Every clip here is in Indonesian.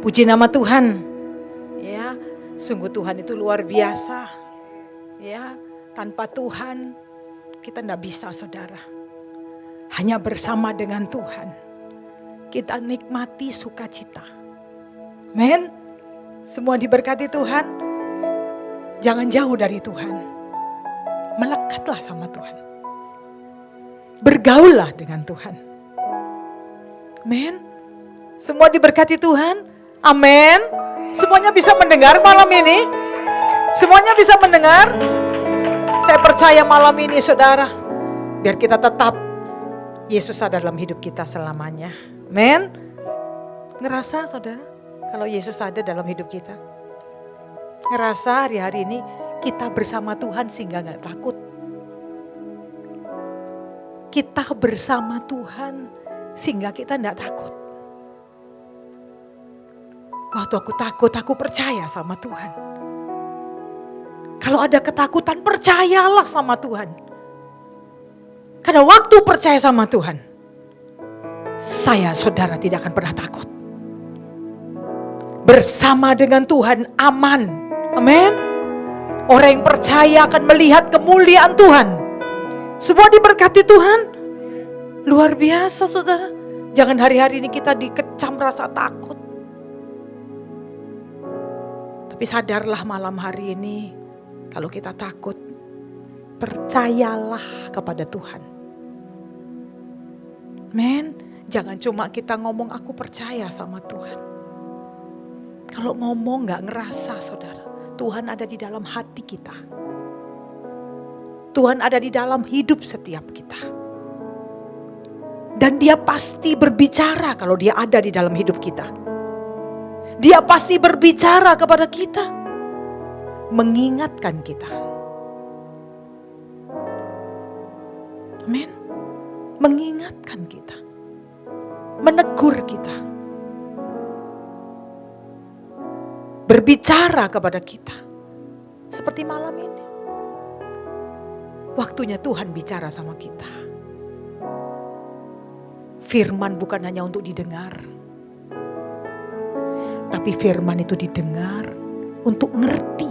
Puji nama Tuhan. Ya, sungguh Tuhan itu luar biasa. Ya, tanpa Tuhan kita tidak bisa, saudara. Hanya bersama dengan Tuhan kita nikmati sukacita. Men, semua diberkati Tuhan. Jangan jauh dari Tuhan. Melekatlah sama Tuhan. Bergaullah dengan Tuhan. Men, semua diberkati Tuhan. Amin. Semuanya bisa mendengar malam ini? Semuanya bisa mendengar? Saya percaya malam ini, saudara, biar kita tetap Yesus ada dalam hidup kita selamanya. Amin. Ngerasa, saudara, kalau Yesus ada dalam hidup kita? Ngerasa hari-hari ini kita bersama Tuhan sehingga gak takut. Kita bersama Tuhan sehingga kita gak takut. Waktu aku takut, aku percaya sama Tuhan. Kalau ada ketakutan, percayalah sama Tuhan. Karena waktu percaya sama Tuhan, saya, saudara, tidak akan pernah takut. Bersama dengan Tuhan aman. Amin. Orang yang percaya akan melihat kemuliaan Tuhan. Semua diberkati Tuhan. Luar biasa, saudara. Jangan hari-hari ini kita dikecam rasa takut. Tapi sadarlah malam hari ini, kalau kita takut, percayalah kepada Tuhan. Men, jangan cuma kita ngomong aku percaya sama Tuhan. Kalau ngomong gak ngerasa, saudara, Tuhan ada di dalam hati kita. Tuhan ada di dalam hidup setiap kita. Dan dia pasti berbicara kalau dia ada di dalam hidup kita. Dia pasti berbicara kepada kita, mengingatkan kita. Amin. Mengingatkan kita, menegur kita, berbicara kepada kita. Seperti malam ini, waktunya Tuhan bicara sama kita. Firman bukan hanya untuk didengar, tapi firman itu didengar untuk ngerti.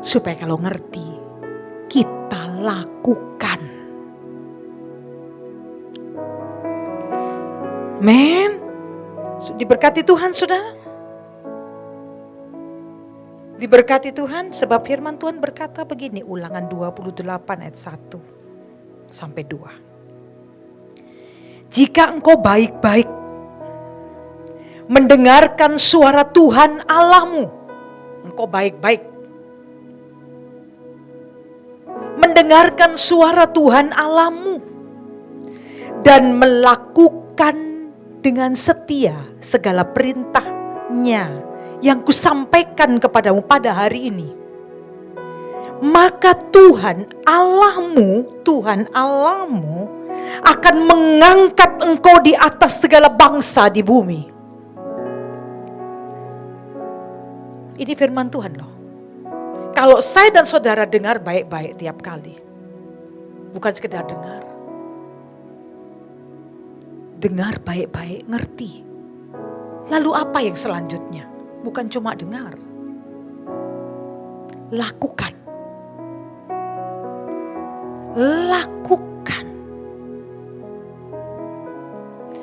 Supaya kalau ngerti, kita lakukan. Men, diberkati Tuhan, saudara. Diberkati Tuhan, sebab firman Tuhan berkata begini, Ulangan 28 ayat 1 sampai 2. Jika engkau baik-baik mendengarkan suara Tuhan Allahmu, engkau baik-baik mendengarkan suara Tuhan Allahmu dan melakukan dengan setia segala perintahnya yang kusampaikan kepadamu pada hari ini, maka Tuhan Allahmu akan mengangkat engkau di atas segala bangsa di bumi. Ini firman Tuhan loh. Kalau saya dan saudara dengar baik-baik tiap kali. Bukan sekedar dengar. Dengar baik-baik, ngerti. Lalu apa yang selanjutnya? Bukan cuma dengar. Lakukan. Lakukan.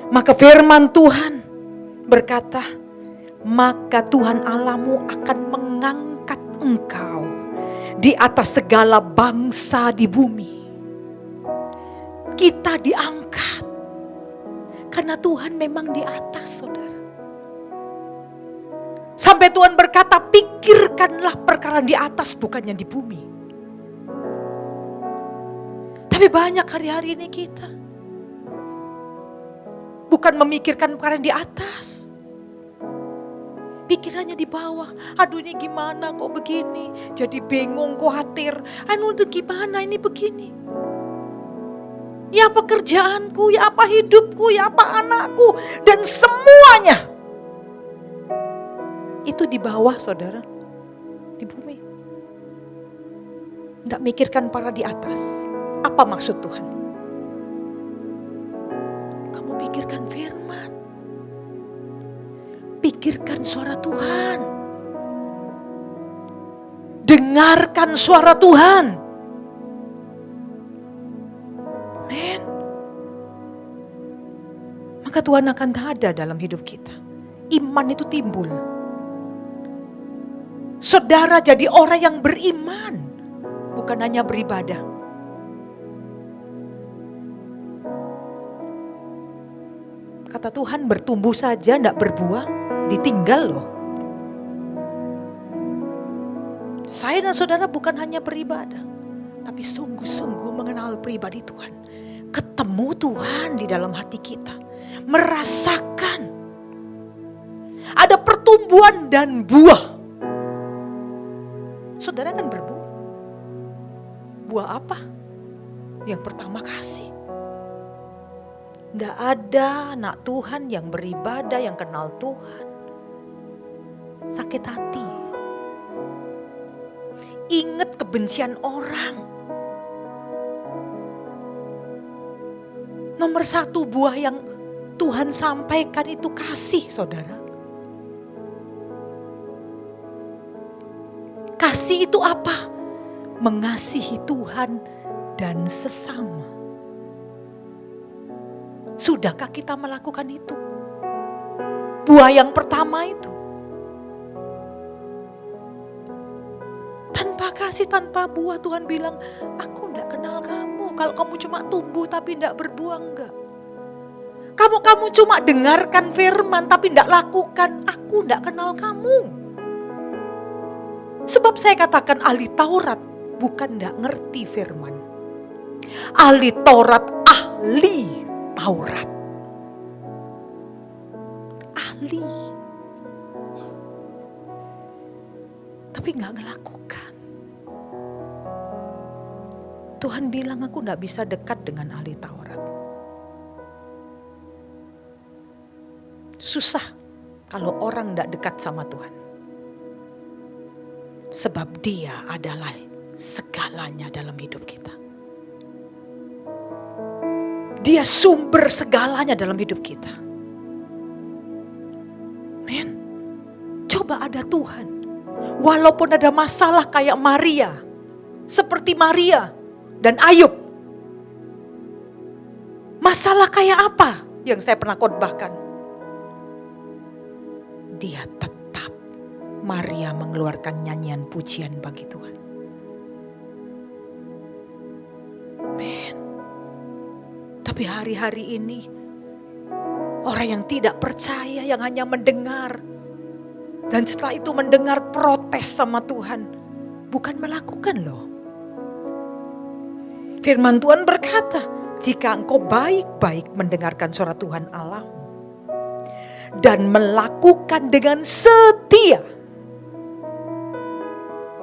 Maka firman Tuhan berkata, maka Tuhan Allahmu akan mengangkat engkau di atas segala bangsa di bumi. Kita diangkat karena Tuhan memang di atas, saudara. Sampai Tuhan berkata, pikirkanlah perkara di atas bukannya di bumi. Tapi banyak hari-hari ini kita bukan memikirkan perkara di atas. Pikirannya di bawah. Aduh, ini gimana kok begini. Jadi bingung, khawatir. Anu itu gimana ini begini. Ya pekerjaanku, ya apa hidupku, ya apa anakku. Dan semuanya. Itu di bawah, saudara. Di bumi. Tidak mikirkan para di atas. Apa maksud Tuhan? Kamu pikirkan firman. Pikirkan suara Tuhan. Dengarkan suara Tuhan. Amin. Maka Tuhan akan ada dalam hidup kita. Iman itu timbul. Saudara jadi orang yang beriman, bukan hanya beribadah. Kata Tuhan, bertumbuh saja tidak berbuah, ditinggal loh. Saya dan saudara bukan hanya beribadah, tapi sungguh-sungguh mengenal pribadi Tuhan. Ketemu Tuhan di dalam hati kita. Merasakan ada pertumbuhan dan buah. Saudara kan berbuah. Buah apa? Yang pertama kasih. Tidak ada anak Tuhan yang beribadah, yang kenal Tuhan sakit hati. Ingat kebencian orang. Nomor satu buah yang Tuhan sampaikan itu kasih, saudara. Kasih itu apa? Mengasihi Tuhan dan sesama. Sudahkah kita melakukan itu? Buah yang pertama itu. Tanpa kasih, tanpa buah, Tuhan bilang, aku tidak kenal kamu. Kalau kamu cuma tumbuh tapi tidak berbuah, enggak. Kamu cuma dengarkan firman tapi tidak lakukan, aku tidak kenal kamu. Sebab saya katakan ahli Taurat bukan tidak ngerti firman. Ahli Taurat, ahli Taurat. Ahli. Tapi gak ngelakukan. Tuhan bilang aku gak bisa dekat dengan ahli Taurat. Susah kalau orang gak dekat sama Tuhan. Sebab Dia adalah segalanya dalam hidup kita. Dia sumber segalanya dalam hidup kita. Men, coba ada Tuhan. Walaupun ada masalah kayak Maria. Seperti Maria dan Ayub. Masalah kayak apa yang saya pernah khotbahkan? Dia tetap, Maria mengeluarkan nyanyian pujian bagi Tuhan. Men. Tapi hari-hari ini orang yang tidak percaya, yang hanya mendengar. Dan setelah itu mendengar protes sama Tuhan. Bukan melakukan loh. Firman Tuhan berkata, jika engkau baik-baik mendengarkan suara Tuhan Allahmu. Dan melakukan dengan setia.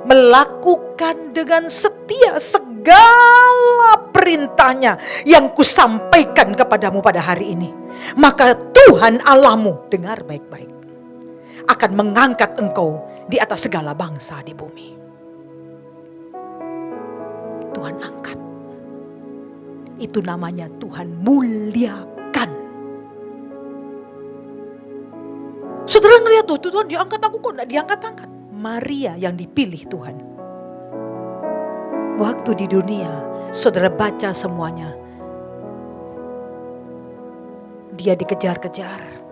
Melakukan dengan setia segala perintahnya yang kusampaikan kepadamu pada hari ini. Maka Tuhan Allahmu, dengar baik-baik, akan mengangkat engkau di atas segala bangsa di bumi. Tuhan angkat. Itu namanya Tuhan muliakan. Saudara ngeliat tuh, Tuhan diangkat, aku kok gak diangkat-angkat. Maria yang dipilih Tuhan. Waktu di dunia, saudara baca semuanya. Dia dikejar-kejar.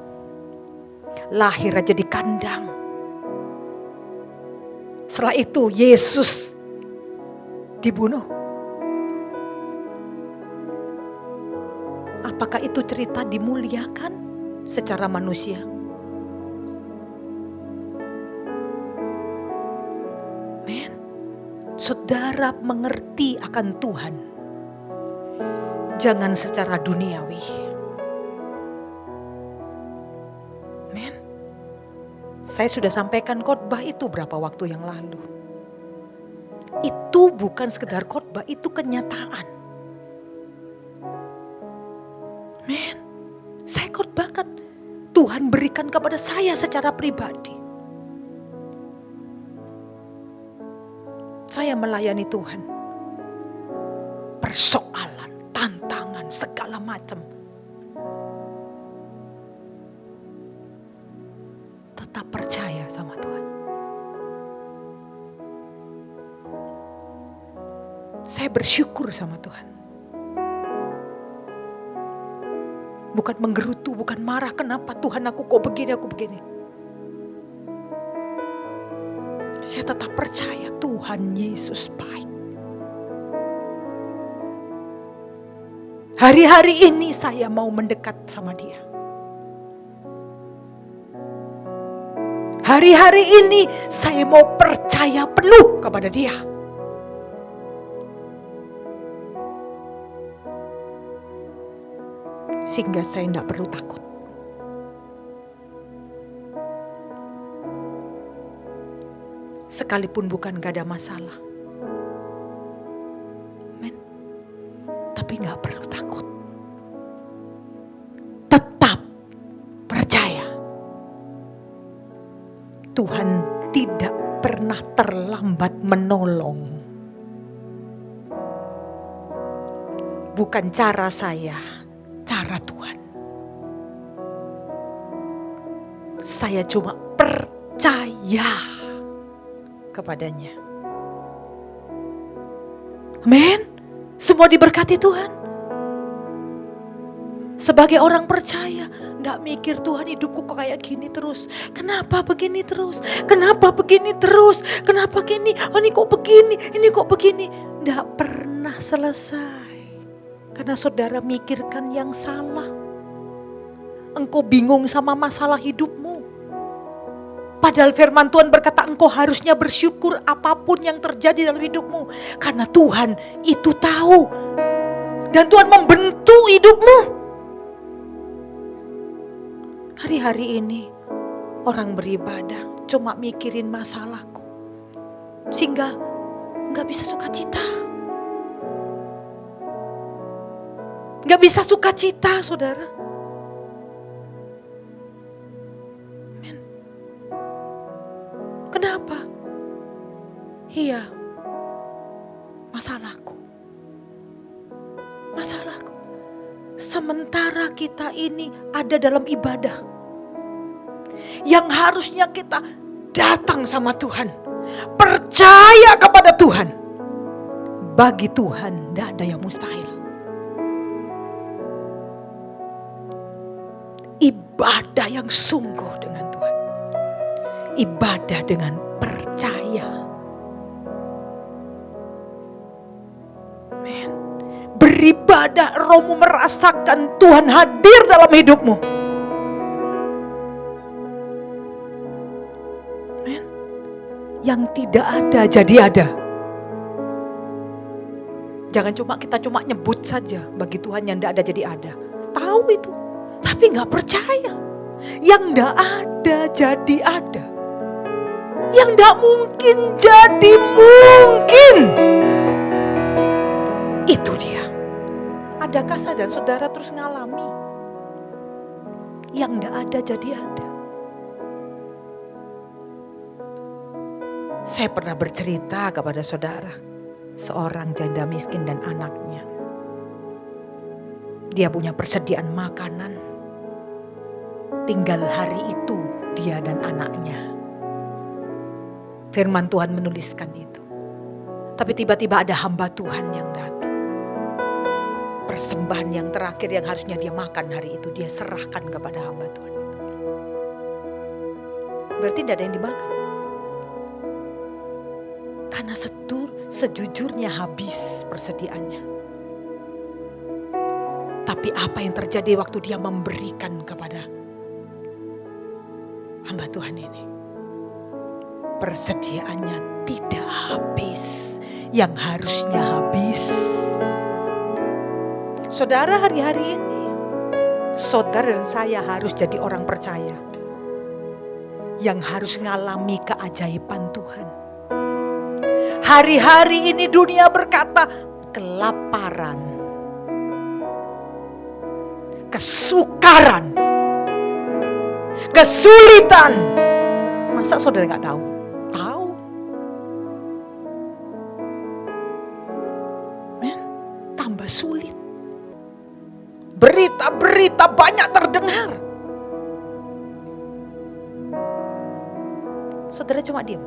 Lahir aja di kandang. Setelah itu Yesus dibunuh. Apakah itu cerita dimuliakan secara manusia? Men, saudara mengerti akan Tuhan. Jangan secara duniawi. Men, saya sudah sampaikan khotbah itu berapa waktu yang lalu. Itu bukan sekedar khotbah, itu kenyataan. Men, saya khotbahkan. Tuhan berikan kepada saya secara pribadi. Saya melayani Tuhan. Persoalan, tantangan, segala macam. tetap percaya sama Tuhan. Saya bersyukur sama Tuhan. Bukan menggerutu, bukan marah, kenapa Tuhan aku kok begini, aku begini. Saya tetap percaya Tuhan Yesus baik. Hari-hari ini saya mau mendekat sama Dia. Hari-hari ini saya mau percaya penuh kepada Dia. Sehingga saya tidak perlu takut. Sekalipun bukan gak ada masalah. Men. Tapi gak perlu takut. Tetap percaya. Tuhan tidak pernah terlambat menolong. Bukan cara saya, cara Tuhan. Saya cuma percaya kepadanya. Amin. Semua diberkati Tuhan. Sebagai orang percaya, gak mikir Tuhan hidupku kok kayak gini terus. Kenapa begini terus? Kenapa begini terus? Kenapa gini? Oh ini kok begini? Ini kok begini? Gak pernah selesai. Karena saudara mikirkan yang salah. Engkau bingung sama masalah hidupmu. Padahal firman Tuhan berkata engkau harusnya bersyukur apapun yang terjadi dalam hidupmu. Karena Tuhan itu tahu. Dan Tuhan membentuk hidupmu. Hari-hari ini orang beribadah cuma mikirin masalahku. Sehingga gak bisa sukacita. Gak bisa sukacita saudara. Amen. Kenapa? Iya. Masalahku. Sementara kita ini ada dalam ibadah. Yang harusnya kita datang sama Tuhan. Percaya kepada Tuhan. Bagi Tuhan tidak ada yang mustahil. Ibadah yang sungguh dengan Tuhan. Ibadah dengan percaya. Amen. Beribadah rohmu merasakan Tuhan hadir dalam hidupmu. Amen. Yang tidak ada jadi ada. Jangan kita cuma nyebut saja bagi Tuhan yang tidak ada jadi ada. Tahu itu. Tapi gak percaya. Yang gak ada jadi ada. Yang gak mungkin jadi mungkin. Itu dia. Adakah saudara terus ngalami? Yang gak ada jadi ada. Saya pernah bercerita kepada saudara. Seorang janda miskin dan anaknya. Dia punya persediaan makanan. Tinggal hari itu dia dan anaknya. Firman Tuhan menuliskan itu. Tapi tiba-tiba ada hamba Tuhan yang datang. Persembahan yang terakhir yang harusnya dia makan hari itu, dia serahkan kepada hamba Tuhan itu. Berarti tidak ada yang dimakan. Karena sejujurnya habis persediaannya. Tapi apa yang terjadi waktu dia memberikan kepada hamba Tuhan ini? Persediaannya tidak habis. Yang harusnya habis. Saudara, hari-hari ini saudara dan saya harus jadi orang percaya. Yang harus ngalami keajaiban Tuhan. Hari-hari ini dunia berkata kelaparan, kesukaran, kesulitan. Masa saudara gak tahu? Tahu. Men, tambah sulit. Berita-berita banyak terdengar. saudara cuma diam.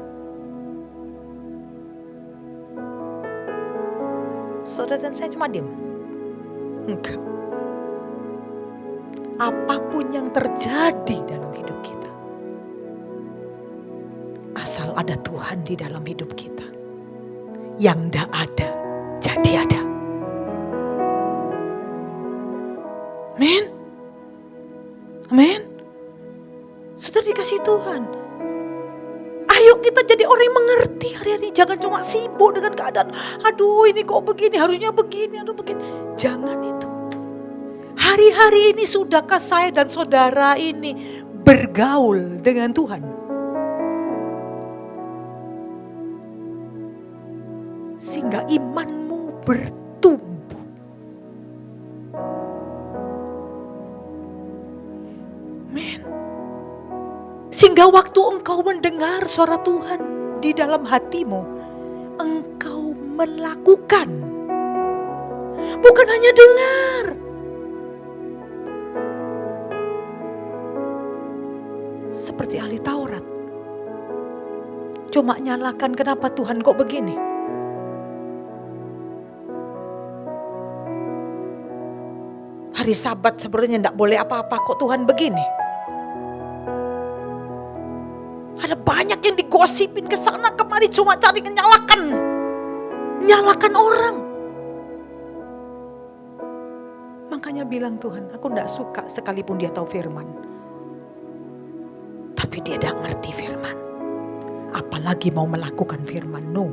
Saudara dan saya cuma diam. Enggak. Apapun yang terjadi dalam hidup kita, asal ada Tuhan di dalam hidup kita, yang tidak ada jadi ada. Amin. Amin. Saudara dikasih Tuhan. Ayo kita jadi orang yang mengerti hari-hari. Jangan cuma sibuk dengan keadaan. Aduh ini kok begini, harusnya begini, aduh begini. Jangan itu. Hari-hari ini sudahkah saya dan saudara ini bergaul dengan Tuhan? Sehingga imanmu bertumbuh. Amin. Sehingga waktu engkau mendengar suara Tuhan di dalam hatimu, engkau melakukan. Bukan hanya dengar. Seperti ahli Taurat. Cuma nyalakan, kenapa Tuhan kok begini? Hari Sabat sebenarnya tidak boleh apa-apa, kok Tuhan begini? Ada banyak yang digosipin ke sana kemari cuma cari nyalakan orang. Makanya bilang Tuhan, aku tidak suka sekalipun dia tahu firman, tapi dia tidak ngerti firman. Apalagi mau melakukan firman, no.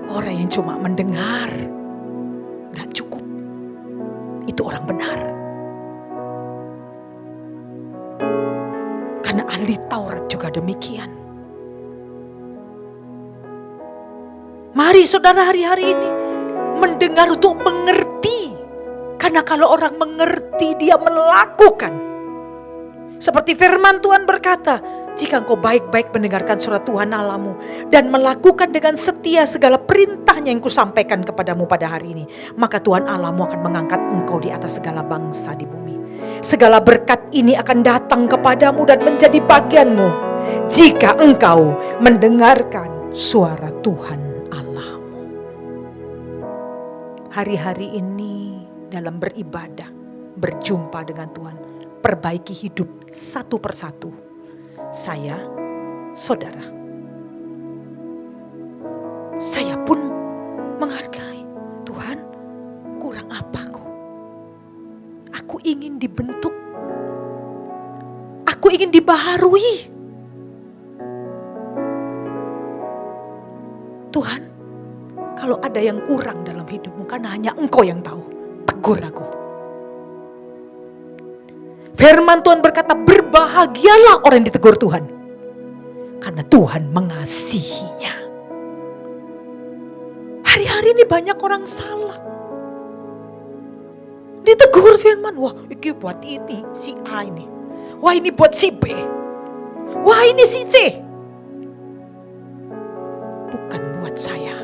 Orang yang cuma mendengar tidak cukup. Itu orang benar. Karena ahli Taurat juga demikian. Mari saudara hari-hari ini mendengar untuk mengerti. Karena kalau orang mengerti dia melakukan. Seperti firman Tuhan berkata, jika engkau baik-baik mendengarkan suara Tuhan Allahmu dan melakukan dengan setia segala perintahnya yang kusampaikan kepadamu pada hari ini, maka Tuhan Allahmu akan mengangkat engkau di atas segala bangsa di bumi. Segala berkat ini akan datang kepadamu dan menjadi bagianmu jika engkau mendengarkan suara Tuhan Allahmu. Hari-hari ini dalam beribadah, berjumpa dengan Tuhan, perbaiki hidup satu persatu. Saya, saudara, saya pun menghargai Tuhan. Kurang apa kok? Aku ingin dibentuk. Aku ingin dibaharui. Tuhan, kalau ada yang kurang dalam hidupmu, karena hanya Engkau yang tahu. Tegur aku. Firman Tuhan berkata, berbahagialah orang yang ditegur Tuhan. Karena Tuhan mengasihinya. Hari-hari ini banyak orang salah. Ditegur firman, wah ini buat ini, si A ini. Wah ini buat si B. Wah ini si C. Bukan buat saya.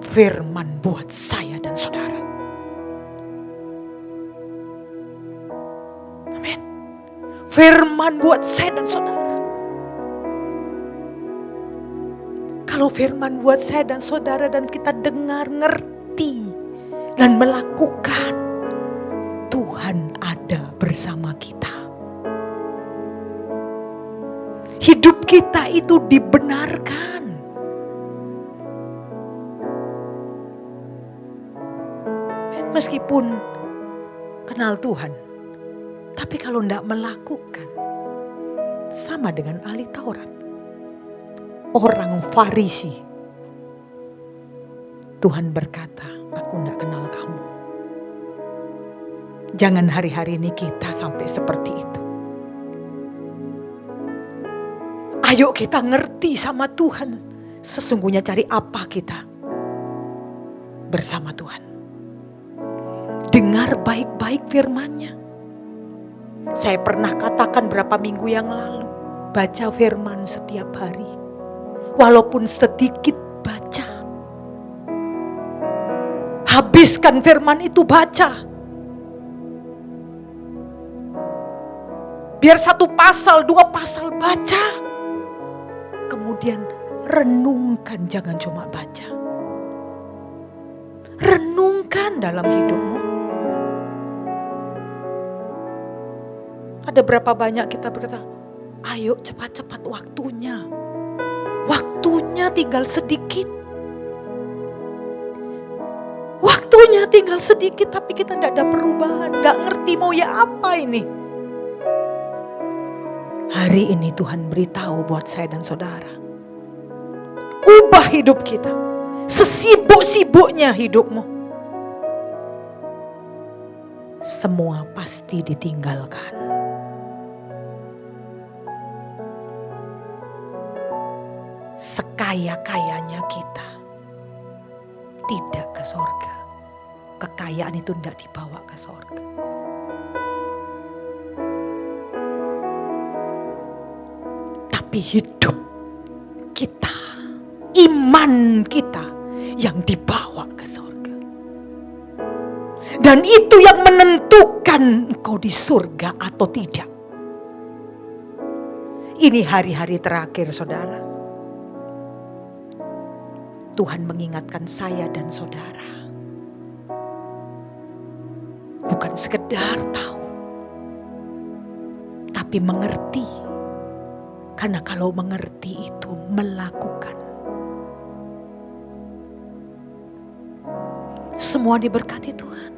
Firman buat saya dan saudara. Amin. Firman buat saya dan saudara. Kalau firman buat saya dan saudara dan kita dengar, ngerti dan melakukan, Tuhan ada bersama kita. Hidup kita itu dibenarkan. Meskipun kenal Tuhan, tapi kalau tidak melakukan, sama dengan ahli Taurat, orang Farisi. Tuhan berkata, aku tidak kenal kamu. Jangan hari-hari ini kita sampai seperti itu. Ayo kita ngerti sama Tuhan. Sesungguhnya cari apa kita bersama Tuhan. Dengar baik-baik firman-Nya. Saya pernah katakan berapa minggu yang lalu, baca firman setiap hari. Walaupun sedikit baca. Habiskan firman itu baca. Biar 1 pasal, 2 pasal baca. Kemudian renungkan, jangan cuma baca. Renungkan dalam hidupmu. Ada berapa banyak kita berkata, ayo cepat-cepat waktunya. Waktunya tinggal sedikit. Waktunya tinggal sedikit tapi kita tidak ada perubahan. Tidak ngerti mau ya apa ini. Hari ini Tuhan beritahu buat saya dan saudara. Ubah hidup kita. Sesibuk-sibuknya hidupmu. Semua pasti ditinggalkan. Sekaya-kayanya kita tidak ke sorga. Kekayaan itu tidak dibawa ke sorga. Tapi hidup kita, iman kita yang dibawa ke sorga. Dan itu yang menentukan engkau di surga atau tidak. Ini hari-hari terakhir saudara. Tuhan mengingatkan saya dan saudara. Bukan sekedar tahu. Tapi mengerti. Karena kalau mengerti itu melakukan. Semua diberkati Tuhan.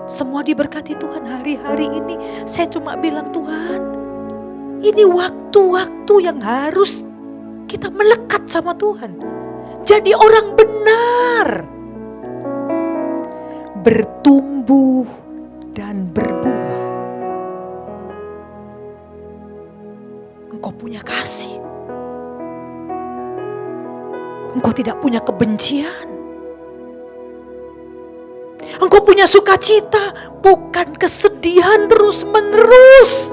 Semua diberkati Tuhan hari-hari ini. Saya cuma bilang Tuhan. Ini waktu-waktu yang harus kita melekat sama Tuhan. Jadi orang benar. Bertumbuh dan berbuah. Engkau punya kasih. Engkau tidak punya kebencian. Engkau punya sukacita, bukan kesedihan terus-menerus.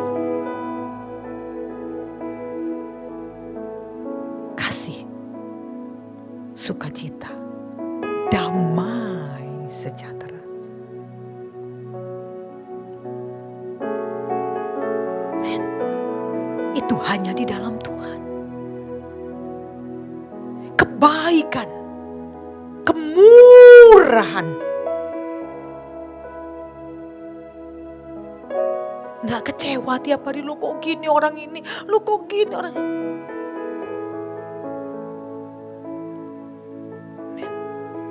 Kasih, sukacita, damai sejahtera. Men, itu hanya di dalam Tuhan. Kebaikan, kemurahan. Nggak kecewa tiap hari, lu kok gini orang ini, lu kok gini orang ini.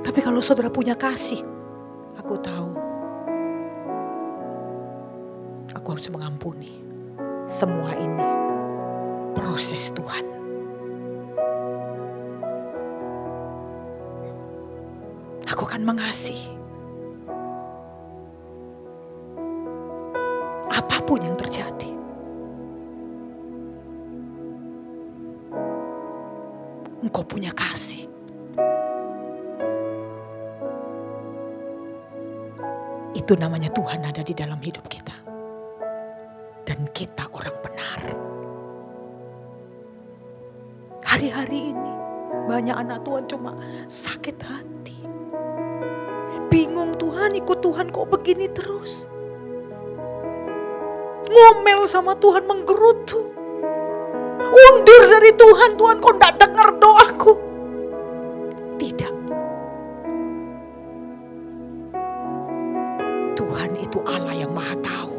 Tapi kalau saudara punya kasih, aku tahu aku harus mengampuni. Semua ini proses Tuhan. Aku akan mengasihi. Apapun yang terjadi. Engkau punya kasih. Itu namanya Tuhan ada di dalam hidup kita. Dan kita orang benar. Hari-hari ini banyak anak Tuhan cuma sakit hati. Bingung Tuhan, ikut Tuhan kok begini terus. Ngomel sama Tuhan, menggerutu. Undur dari Tuhan, Tuhan kok gak dengar doaku. Tidak. Tuhan itu Allah yang maha tahu.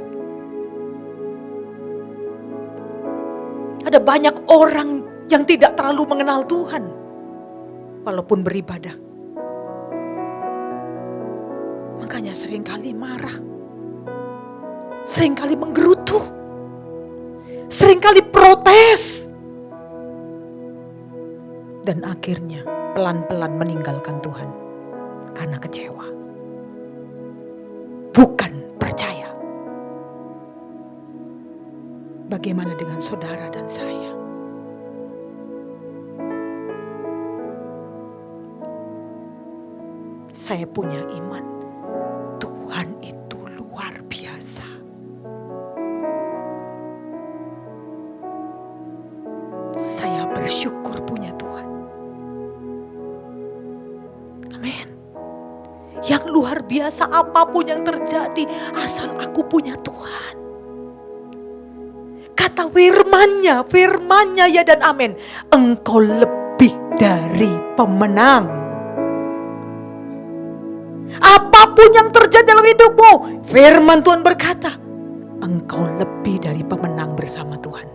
Ada banyak orang yang tidak terlalu mengenal Tuhan. Walaupun beribadah. Makanya seringkali marah. Seringkali menggerutu. Seringkali protes. Dan akhirnya pelan-pelan meninggalkan Tuhan. Karena kecewa. Bukan percaya. Bagaimana dengan saudara dan saya? Saya punya iman. Tuhan itu luar biasa. Saya bersyukur punya Tuhan. Amin. Yang luar biasa apapun yang terjadi, asal aku punya Tuhan. Kata firmannya ya dan amin. Engkau lebih dari pemenang. Apapun yang terjadi dalam hidupmu, firman Tuhan berkata, engkau lebih dari pemenang bersama Tuhan.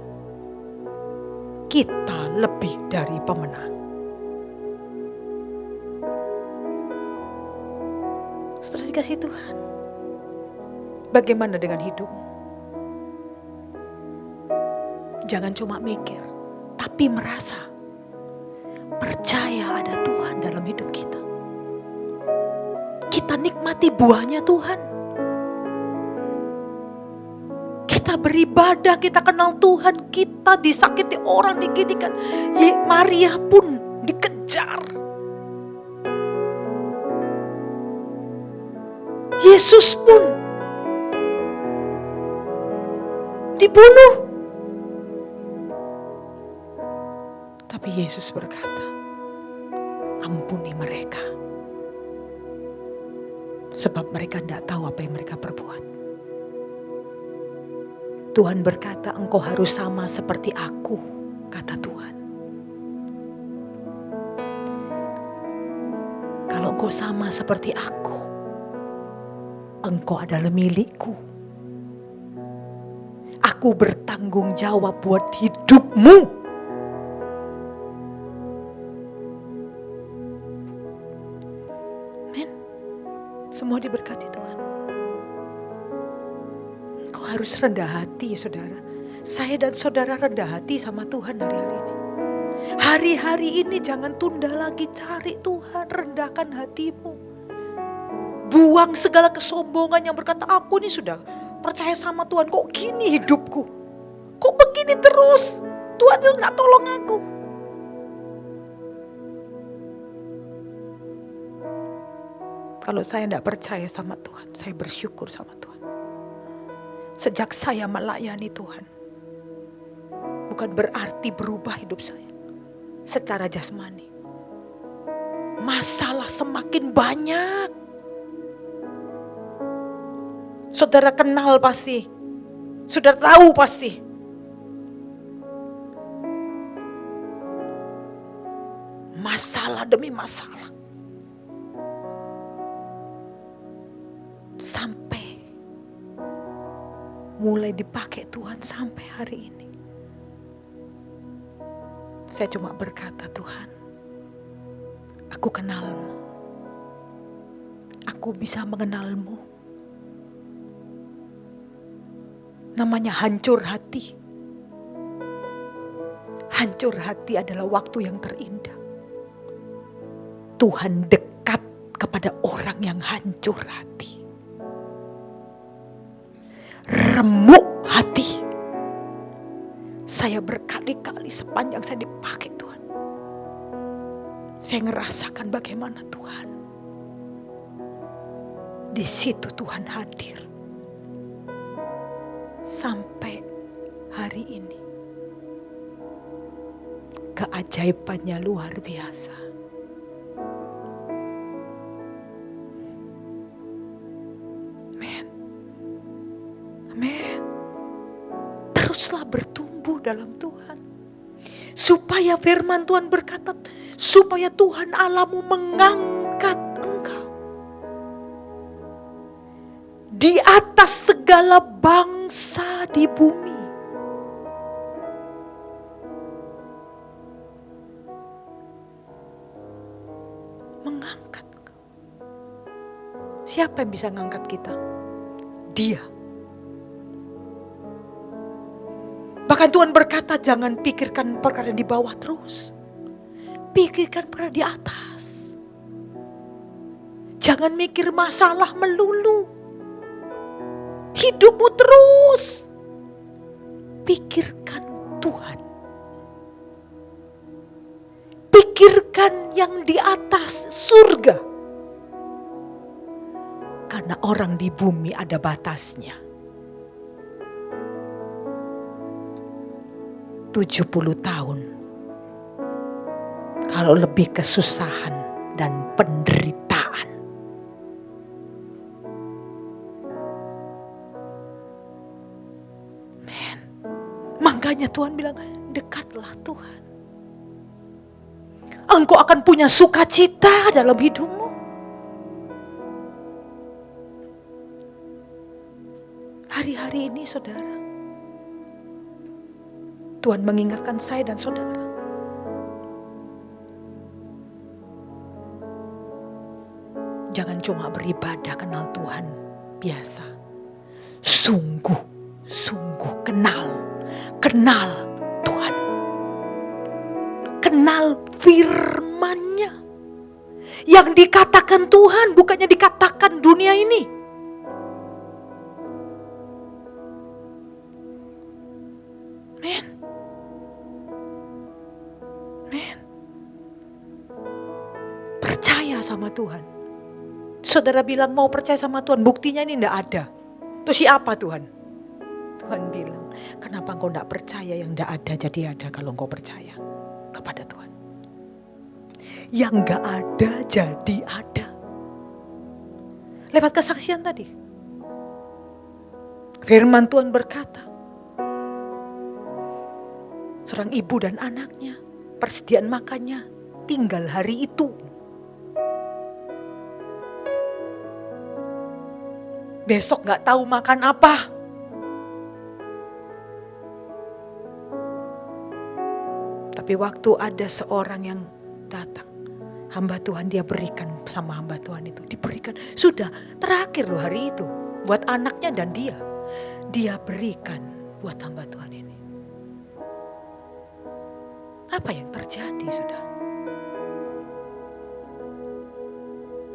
Kita lebih dari pemenang. Saudara dikasih Tuhan, bagaimana dengan hidupmu? Jangan cuma mikir, tapi merasa. Percaya ada Tuhan dalam hidup kita. Kita nikmati buahnya Tuhan. Kita beribadah, kita kenal Tuhan, kita disakiti orang, diginikan. Maria pun dikejar. Yesus pun dibunuh. Tapi Yesus berkata, ampuni mereka. Sebab mereka tidak tahu apa yang mereka perbuat. Tuhan berkata, engkau harus sama seperti aku, kata Tuhan. Kalau engkau sama seperti aku, engkau adalah milikku. Aku bertanggung jawab buat hidupmu. Semua diberkati Tuhan. Engkau harus rendah hati, saudara. Saya dan saudara rendah hati sama Tuhan hari-hari ini. Hari-hari ini jangan tunda lagi, cari Tuhan, rendahkan hatimu. Buang segala kesombongan yang berkata, aku ini sudah percaya sama Tuhan, kok gini hidupku? Kok begini terus? Tuhan juga gak tolong aku. Kalau saya tidak percaya sama Tuhan, saya bersyukur sama Tuhan. Sejak saya melayani Tuhan, bukan berarti berubah hidup saya secara jasmani. Masalah semakin banyak. Saudara kenal pasti, saudara tahu pasti. Masalah demi masalah. Sampai mulai dipakai Tuhan sampai hari ini. Saya cuma berkata, Tuhan, aku kenal-Mu. Aku bisa mengenal-Mu. Namanya hancur hati. Hancur hati adalah waktu yang terindah. Tuhan dekat kepada orang yang hancur hati. Remuk hati. Saya berkali-kali sepanjang saya dipakai Tuhan, saya ngerasakan bagaimana Tuhan. Di situ Tuhan hadir. Sampai hari ini. Keajaibannya luar biasa. Amin. Teruslah bertumbuh dalam Tuhan. Supaya firman Tuhan berkata, supaya Tuhan Allahmu mengangkat engkau di atas segala bangsa di bumi. Mengangkat. Siapa yang bisa mengangkat kita? Dia. Bahkan Tuhan berkata, jangan pikirkan perkara di bawah terus. Pikirkan perkara di atas. Jangan mikir masalah melulu. Hidupmu terus. Pikirkan Tuhan. Pikirkan yang di atas surga. Karena orang di bumi ada batasnya. 70 tahun. Kalau lebih kesusahan dan penderitaan. Makanya Tuhan bilang, dekatlah Tuhan. Engkau akan punya sukacita dalam hidupmu. Hari-hari ini saudara, Tuhan mengingatkan saya dan saudara. Jangan cuma beribadah kenal Tuhan biasa. Sungguh kenal Tuhan. Kenal firman-Nya. Yang dikatakan Tuhan bukannya dikatakan dunia ini. Percaya sama Tuhan. Saudara bilang mau percaya sama Tuhan, buktinya ini enggak ada. Terus siapa Tuhan? Tuhan bilang, kenapa engkau enggak percaya yang enggak ada jadi ada kalau engkau percaya kepada Tuhan. Yang enggak ada jadi ada. Lewat kesaksian tadi. Firman Tuhan berkata, seorang ibu dan anaknya, persediaan makannya tinggal hari itu. Besok gak tahu makan apa. Tapi waktu ada seorang yang datang, hamba Tuhan dia berikan sama hamba Tuhan itu. Diberikan, sudah terakhir loh hari itu. Buat anaknya dan dia. Dia berikan buat hamba Tuhan ini. Apa yang terjadi saudara?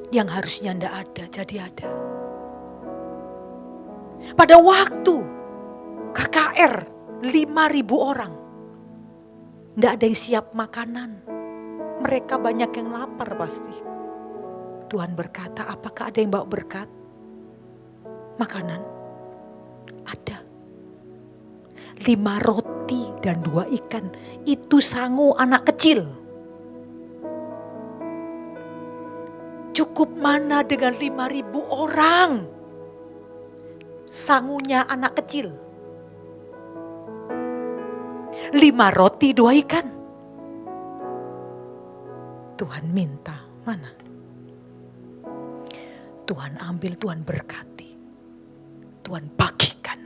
Yang harusnya ndak ada jadi ada. Pada waktu KKR 5.000 orang. Ndak ada yang siap makanan. Mereka banyak yang lapar pasti. Tuhan berkata, apakah ada yang bawa berkat? Makanan? Ada. 5 roti dan 2 ikan. Itu sangu anak kecil. Cukup mana dengan 5.000 orang? Sangunya anak kecil. 5 roti 2 ikan. Tuhan minta mana? Tuhan ambil, Tuhan berkati. Tuhan bagikan.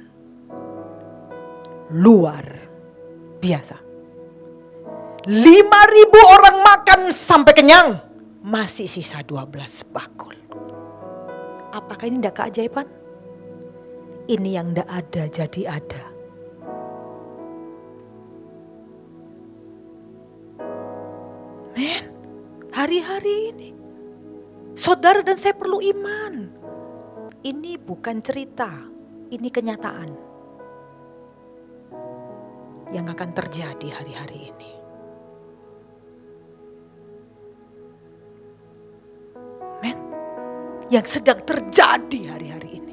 Luar biasa. 5.000 orang makan sampai kenyang. Masih sisa 12 bakul. Apakah ini tidak keajaiban? Ini yang tidak ada jadi ada. Men, hari-hari ini saudara dan saya perlu iman. Ini bukan cerita, ini kenyataan yang akan terjadi hari-hari ini. Men, yang sedang terjadi hari-hari ini.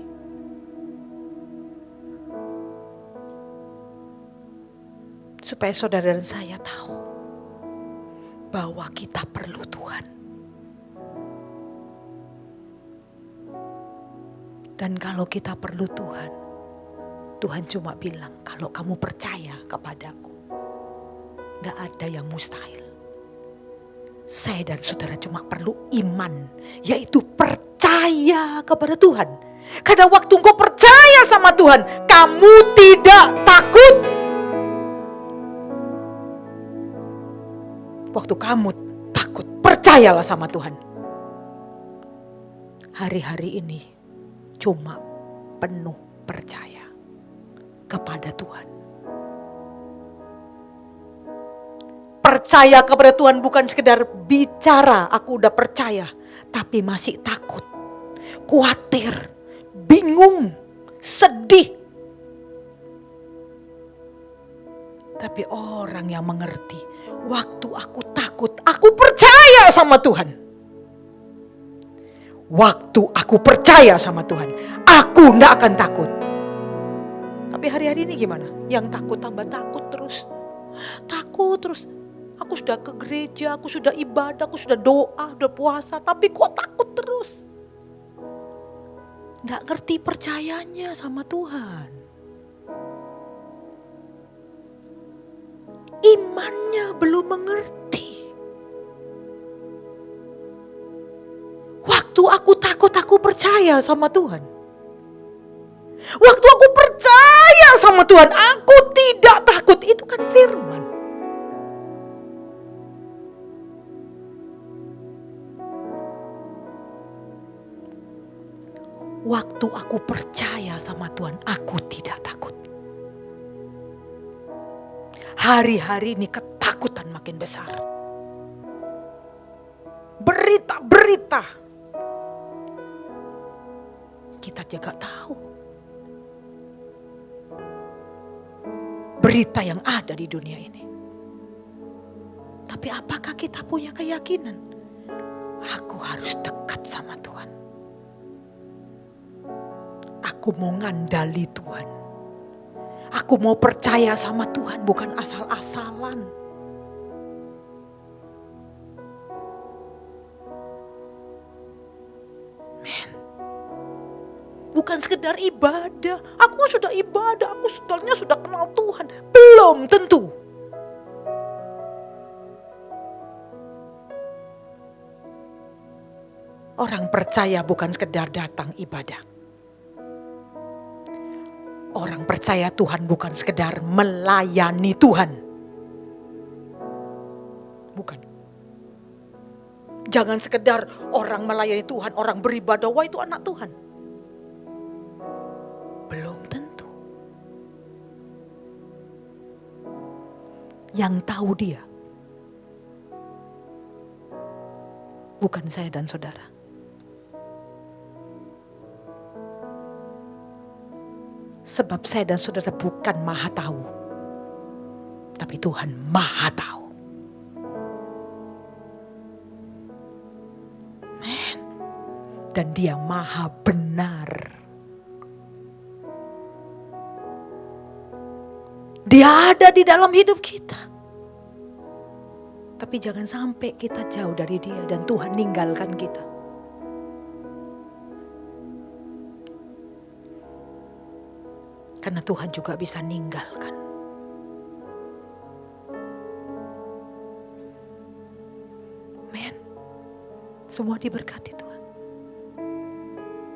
Supaya saudara dan saya tahu bahwa kita perlu Tuhan. Dan kalau kita perlu Tuhan, Tuhan cuma bilang, kalau kamu percaya kepadaku, gak ada yang mustahil. Saya dan saudara cuma perlu iman, yaitu percaya kepada Tuhan. Karena waktu engkau percaya sama Tuhan, kamu tidak takut. Waktu kamu takut, percayalah sama Tuhan. Hari-hari ini cuma penuh percaya kepada Tuhan. Percaya kepada Tuhan bukan sekedar bicara, aku udah percaya. Tapi masih takut, khawatir, bingung, sedih. Tapi orang yang mengerti, waktu aku takut, aku percaya sama Tuhan. Waktu aku percaya sama Tuhan, aku tidak akan takut. Tapi hari-hari ini gimana? Yang takut tambah takut terus. Takut terus. Aku sudah ke gereja, aku sudah ibadah, aku sudah doa, sudah puasa. Tapi kok takut terus? Tidak ngerti percayanya sama Tuhan. imannya belum mengerti. Waktu aku takut, aku percaya sama Tuhan. Waktu aku percaya sama Tuhan, aku tidak takut. Itu kan firman. Waktu aku percaya sama Tuhan, aku tidak takut. Hari-hari ini ketakutan makin besar. Berita-berita. Kita juga tahu. Berita yang ada di dunia ini. Tapi apakah kita punya keyakinan? Aku harus dekat sama Tuhan. Aku mau ngandali Tuhan. Aku mau percaya sama Tuhan, bukan asal-asalan. Men, bukan sekedar ibadah. Aku sudah ibadah, aku sebetulnya sudah kenal Tuhan. Belum tentu. Orang percaya bukan sekedar datang ibadah. Orang percaya Tuhan bukan sekedar melayani Tuhan. Bukan. Jangan sekedar orang melayani Tuhan, orang beribadah, wah itu anak Tuhan. Belum tentu. Yang tahu dia bukan saya dan saudara. Sebab saya dan saudara bukan maha tahu. Tapi Tuhan maha tahu. Men. Dan dia maha benar. Dia ada di dalam hidup kita. Tapi jangan sampai kita jauh dari dia dan Tuhan ninggalkan kita. Karena Tuhan juga bisa ninggalkan. Men, semua diberkati Tuhan.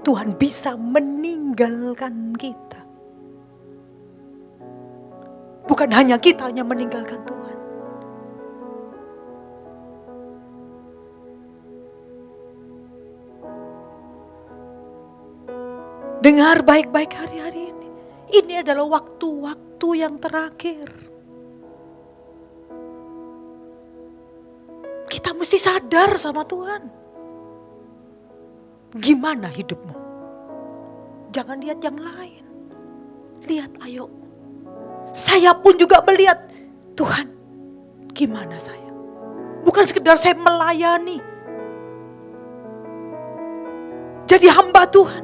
Tuhan bisa meninggalkan kita. Bukan hanya kita hanya meninggalkan Tuhan. Dengar baik-baik hari-hari ini. Ini adalah waktu-waktu yang terakhir. Kita mesti sadar sama Tuhan. Gimana hidupmu? Jangan lihat yang lain. Lihat, ayo. Saya pun juga melihat, Tuhan, gimana saya? Bukan sekedar saya melayani. Jadi hamba Tuhan.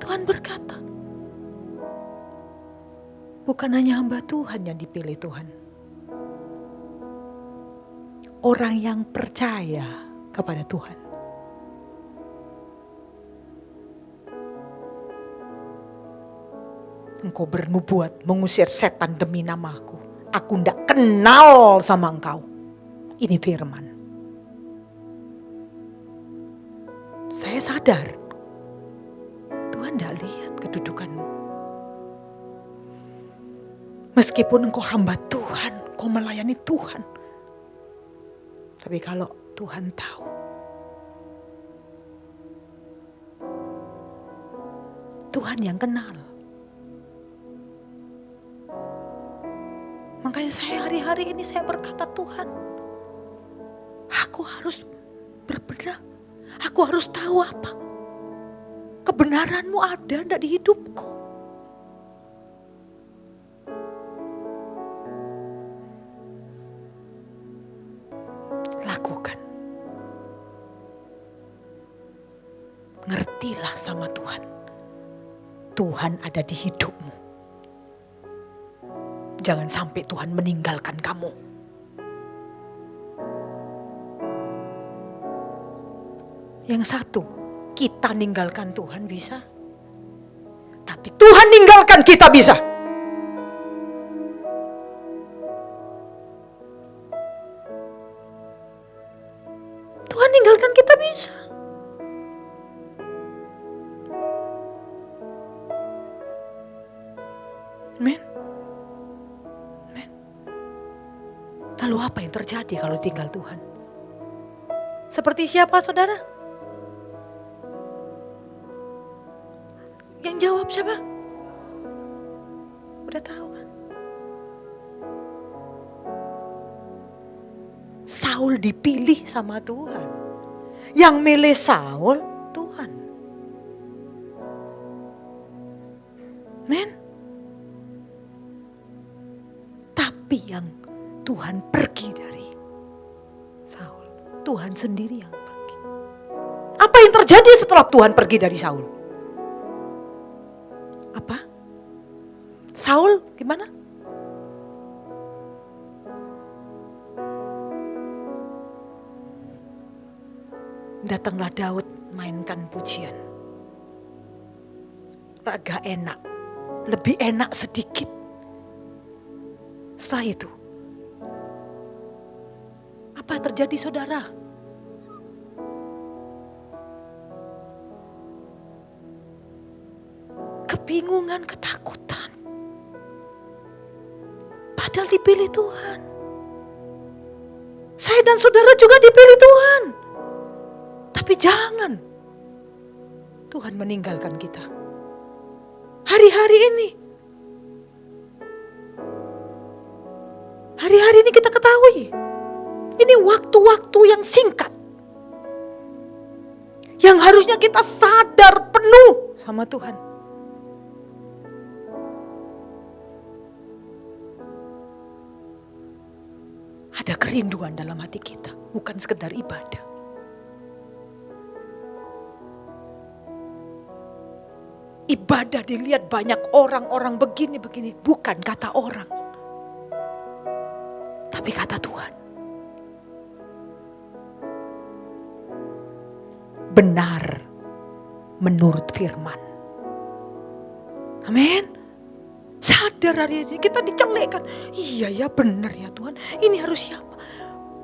Tuhan berkata, bukan hanya hamba Tuhan yang dipilih Tuhan. Orang yang percaya kepada Tuhan. Engkau bernubuat mengusir setan demi namaku. Aku tidak kenal sama engkau. Ini firman. Saya sadar. Tuhan tidak lihat kedudukanmu. Meskipun engkau hamba Tuhan, engkau melayani Tuhan. Tapi kalau Tuhan tahu, Tuhan yang kenal. Makanya saya hari-hari ini saya berkata, Tuhan, aku harus berbenah. Aku harus tahu apa. Kebenaranmu ada enggak di hidupku. Lakukan. Ngertilah sama Tuhan. Tuhan ada di hidupmu. Jangan sampai Tuhan meninggalkan kamu. Yang satu, kita ninggalkan Tuhan bisa. Tapi Tuhan ninggalkan kita bisa. Amen. Amen. Lalu apa yang terjadi kalau tinggal Tuhan? Seperti siapa saudara? Yang jawab siapa? Udah tahu kan? Saul dipilih sama Tuhan. Yang milih Saul, Tuhan. Men. Tapi yang Tuhan pergi dari Saul. Tuhan sendiri yang pergi. Apa yang terjadi setelah Tuhan pergi dari Saul? Apa? Saul gimana? Datanglah Daud mainkan pujian. Agak enak. Lebih enak sedikit. Setelah itu. Apa yang terjadi saudara? Kebingungan, ketakutan. Padahal dipilih Tuhan. Saya dan saudara juga dipilih Tuhan. Tapi jangan Tuhan meninggalkan kita. Hari-hari ini. Hari-hari ini kita ketahui. Ini waktu-waktu yang singkat. Yang harusnya kita sadar penuh sama Tuhan. Ada kerinduan dalam hati kita, bukan sekedar ibadah. Ibadah dilihat banyak orang-orang begini-begini, bukan kata orang. Tapi kata Tuhan. Benar menurut firman. Amin. Sadar hari ini kita dicelekkan. Iya ya benar ya Tuhan. Ini harus siapa?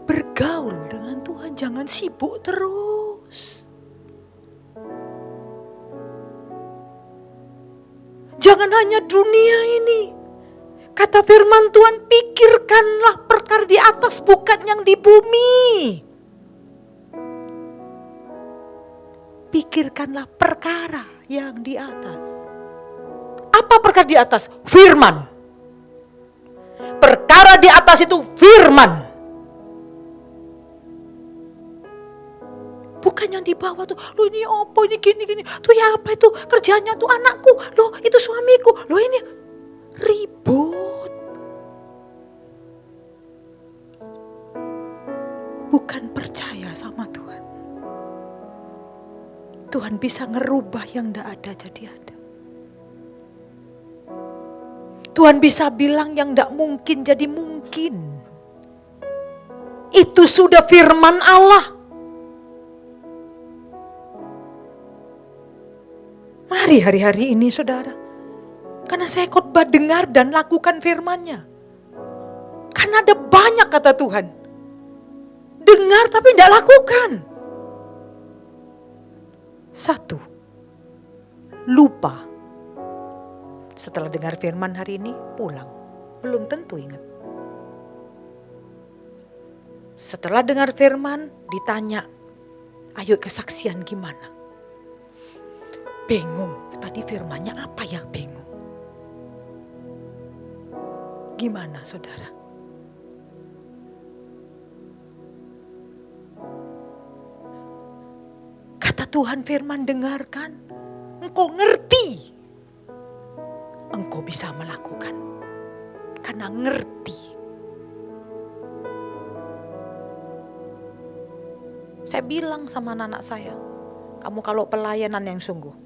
Bergaul dengan Tuhan, jangan sibuk terus. Jangan hanya dunia ini. Kata firman Tuhan, pikirkanlah perkara di atas bukan yang di bumi. Pikirkanlah perkara yang di atas. Apa perkara di atas? Firman. Perkara di atas itu firman. Bukan yang di bawah tuh, lo ini apa, ini gini-gini. Tuh ya apa itu, kerjanya tuh anakku. Lo itu suamiku, lo ini ribut. Bukan percaya sama Tuhan. Tuhan bisa ngerubah yang tidak ada jadi ada. Tuhan bisa bilang yang tidak mungkin jadi mungkin. Itu sudah firman Allah. Mari hari-hari ini saudara. Karena saya khotbah dengar dan lakukan firman-Nya. Karena ada banyak kata Tuhan. Dengar tapi tidak lakukan. Satu. Lupa. Setelah dengar firman hari ini pulang. Belum tentu ingat. Setelah dengar firman ditanya. Ayo kesaksian gimana? Bingung, tadi firmannya apa ya? Bingung. Gimana saudara? Kata Tuhan firman dengarkan, engkau ngerti. Engkau bisa melakukan. Karena ngerti. Saya bilang sama anak saya, kamu kalau pelayanan yang sungguh.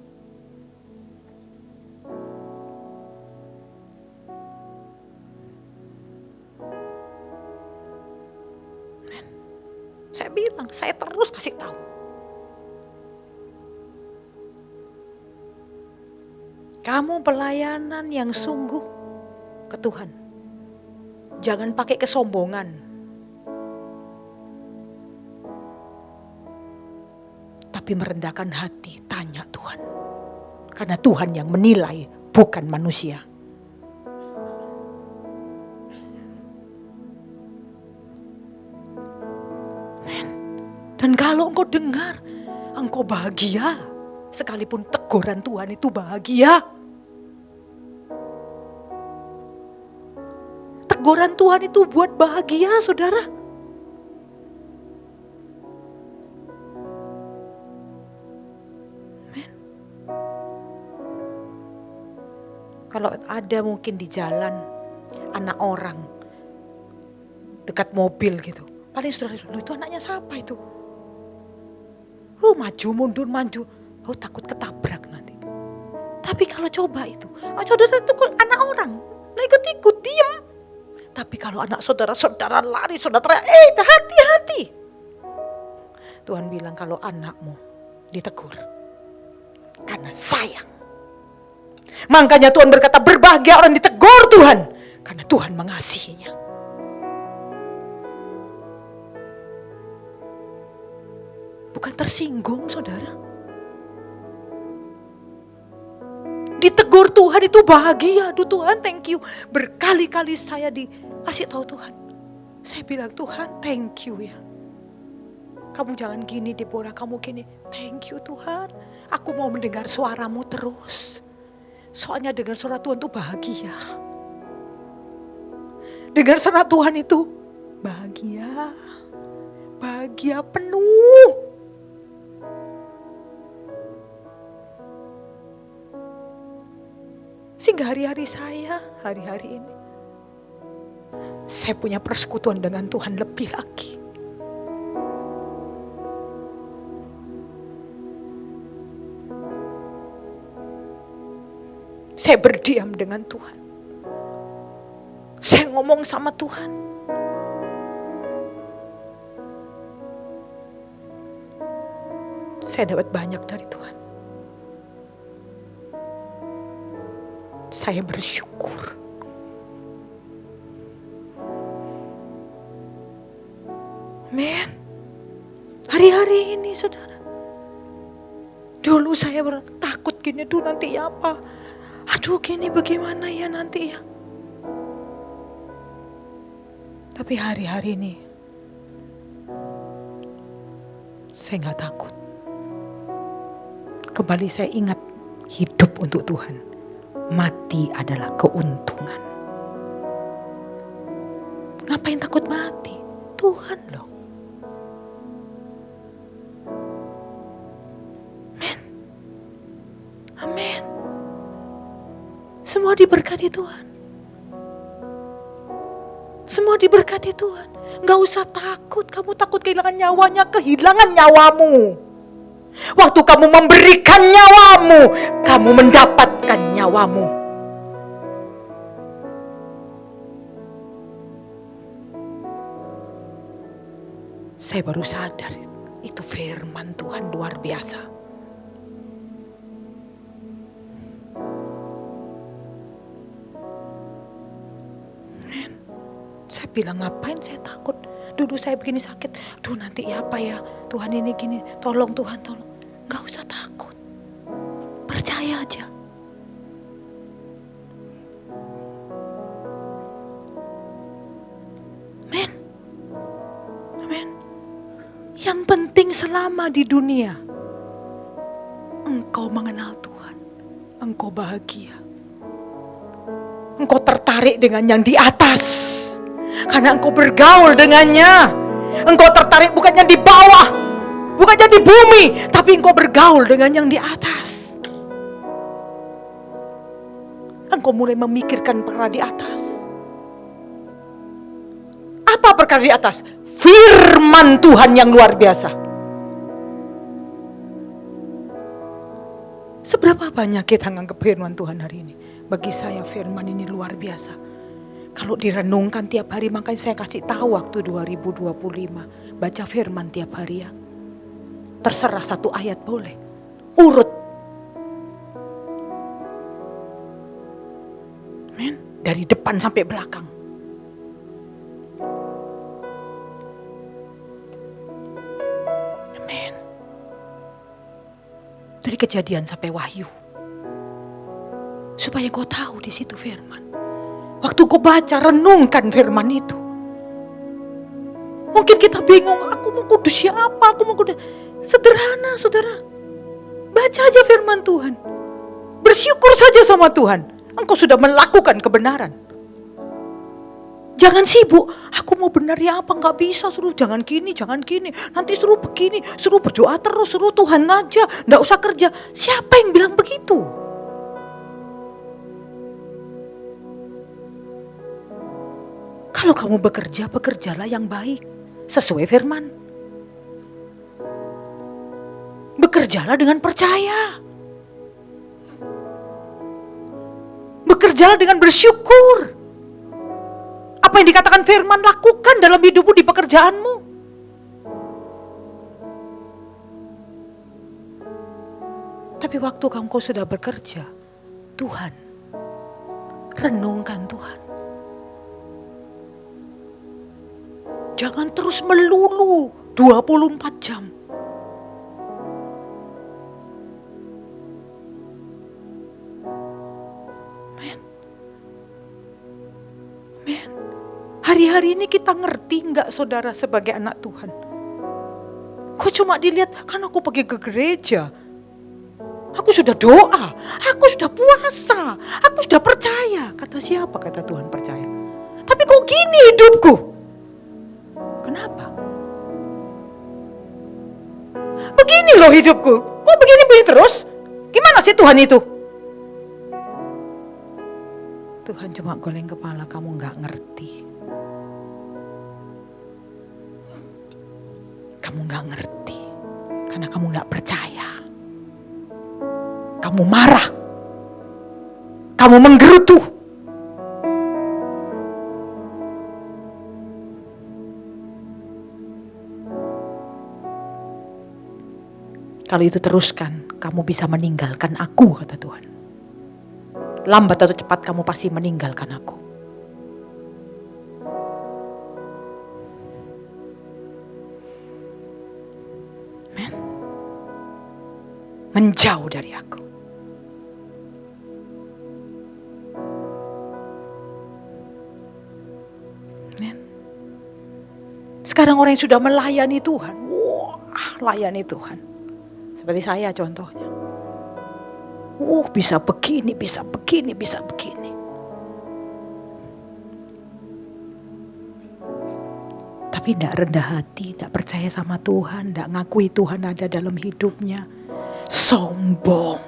Saya bilang, saya terus kasih tahu. Kamu pelayanan yang sungguh ke Tuhan. Jangan pakai kesombongan. Tapi merendahkan hati, tanya Tuhan. Karena Tuhan yang menilai, bukan manusia. Kalau engkau dengar, engkau bahagia. Sekalipun teguran Tuhan itu bahagia. Teguran Tuhan itu buat bahagia, saudara. Amen. Kalau ada mungkin di jalan anak orang dekat mobil gitu, paling saudara, itu anaknya siapa itu? Lu maju mundur maju, takut ketabrak nanti. Tapi kalau coba itu, saudara itu anak orang, ikut-ikut diem. Tapi kalau anak saudara lari, saudara hati-hati. Tuhan bilang kalau anakmu ditegur karena sayang. Makanya Tuhan berkata berbahagia orang ditegur Tuhan karena Tuhan mengasihinya. Bukan tersinggung, saudara. Ditegur Tuhan itu bahagia. Aduh Tuhan, thank you. Berkali-kali saya dikasih tahu Tuhan. Saya bilang, Tuhan, thank you ya. Kamu jangan gini Deborah, kamu gini. Thank you Tuhan. Aku mau mendengar suaramu terus. Soalnya dengar suara Tuhan itu bahagia. Dengar suara Tuhan itu bahagia. Bahagia penuh. Sehingga hari-hari ini, saya punya persekutuan dengan Tuhan lebih lagi. Saya berdiam dengan Tuhan. Saya ngomong sama Tuhan. Saya dapat banyak dari Tuhan. Saya bersyukur. Men, hari-hari ini saudara. Dulu saya takut gini, aduh nanti apa? Aduh gini bagaimana ya nanti ya? Tapi hari-hari ini saya gak takut. Kembali saya ingat hidup untuk Tuhan. Mati adalah keuntungan. Ngapain takut mati? Tuhan loh. Amin. Amin. Semua diberkati Tuhan. Semua diberkati Tuhan. Gak usah takut. Kamu takut kehilangan nyawanya, kehilangan nyawamu. Waktu kamu memberikan nyawamu, kamu mendapatkan nyawamu. Saya baru sadar itu firman Tuhan luar biasa. Saya bilang ngapain saya takut. Dulu saya begini sakit. Duh nanti ya apa ya. Tuhan ini gini. Tolong Tuhan tolong. Gak usah takut. Percaya aja. Amen. Amen. Yang penting selama di dunia. Engkau mengenal Tuhan. Engkau bahagia. Engkau tertarik dengan yang di atas. Karena engkau bergaul dengannya. Engkau tertarik bukannya di bawah, bukannya di bumi, tapi engkau bergaul dengan yang di atas. Engkau mulai memikirkan perkara di atas. Apa perkara di atas? Firman Tuhan yang luar biasa. Seberapa banyak kita nganggap firman Tuhan hari ini? Bagi saya firman ini luar biasa. Kalau direnungkan tiap hari, makanya saya kasih tahu waktu 2025. Baca firman tiap hari ya. Terserah satu ayat boleh. Urut. Amen. Dari depan sampai belakang. Amen. Dari Kejadian sampai Wahyu. Supaya kau tahu di situ firman. Waktu kau baca, renungkan firman itu. Mungkin kita bingung, aku mau kudus siapa, aku mau kudus. Sederhana saudara, baca aja firman Tuhan. Bersyukur saja sama Tuhan, engkau sudah melakukan kebenaran. Jangan sibuk, aku mau benar ya apa, gak bisa, suruh jangan gini, nanti suruh begini, suruh berdoa terus, suruh Tuhan aja, gak usah kerja. Siapa yang bilang begitu? Kalau kamu bekerja, bekerjalah yang baik, sesuai firman. Bekerjalah dengan percaya. Bekerjalah dengan bersyukur. Apa yang dikatakan firman, lakukan dalam hidupmu, di pekerjaanmu. Tapi waktu kamu sudah bekerja, Tuhan, renungkan Tuhan. Jangan terus melulu 24 jam. Hari-hari ini kita ngerti enggak saudara sebagai anak Tuhan? Kok cuma dilihat, kan aku pergi ke gereja, aku sudah doa, aku sudah puasa, aku sudah percaya. Kata siapa kata Tuhan percaya? Tapi kok gini hidupku? Kenapa? Begini loh hidupku, kok begini terus? Gimana sih Tuhan itu? Tuhan cuma goleng kepala, kamu gak ngerti. Kamu gak ngerti, karena kamu gak percaya. Kamu marah, kamu menggerutu. Kalau itu teruskan, kamu bisa meninggalkan aku, kata Tuhan. Lambat atau cepat kamu pasti meninggalkan aku. Menjauh dari aku. Sekarang orang yang sudah melayani Tuhan, wah, layani Tuhan. Seperti saya contohnya. Bisa begini, bisa begini, bisa begini. Tapi tidak rendah hati, tidak percaya sama Tuhan, tidak ngakui Tuhan ada dalam hidupnya. Sombong.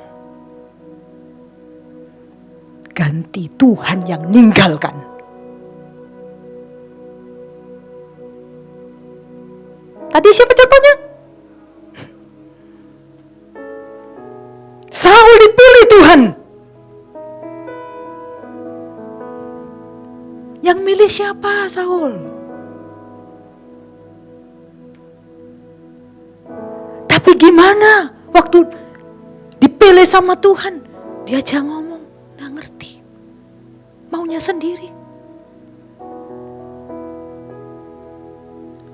Ganti Tuhan yang ninggalkan. Tadi siapa contohnya? Saul dipilih Tuhan. Yang milih siapa Saul? Tapi gimana? Waktu dipilih sama Tuhan, dia aja ngomong, gak ngerti. Maunya sendiri.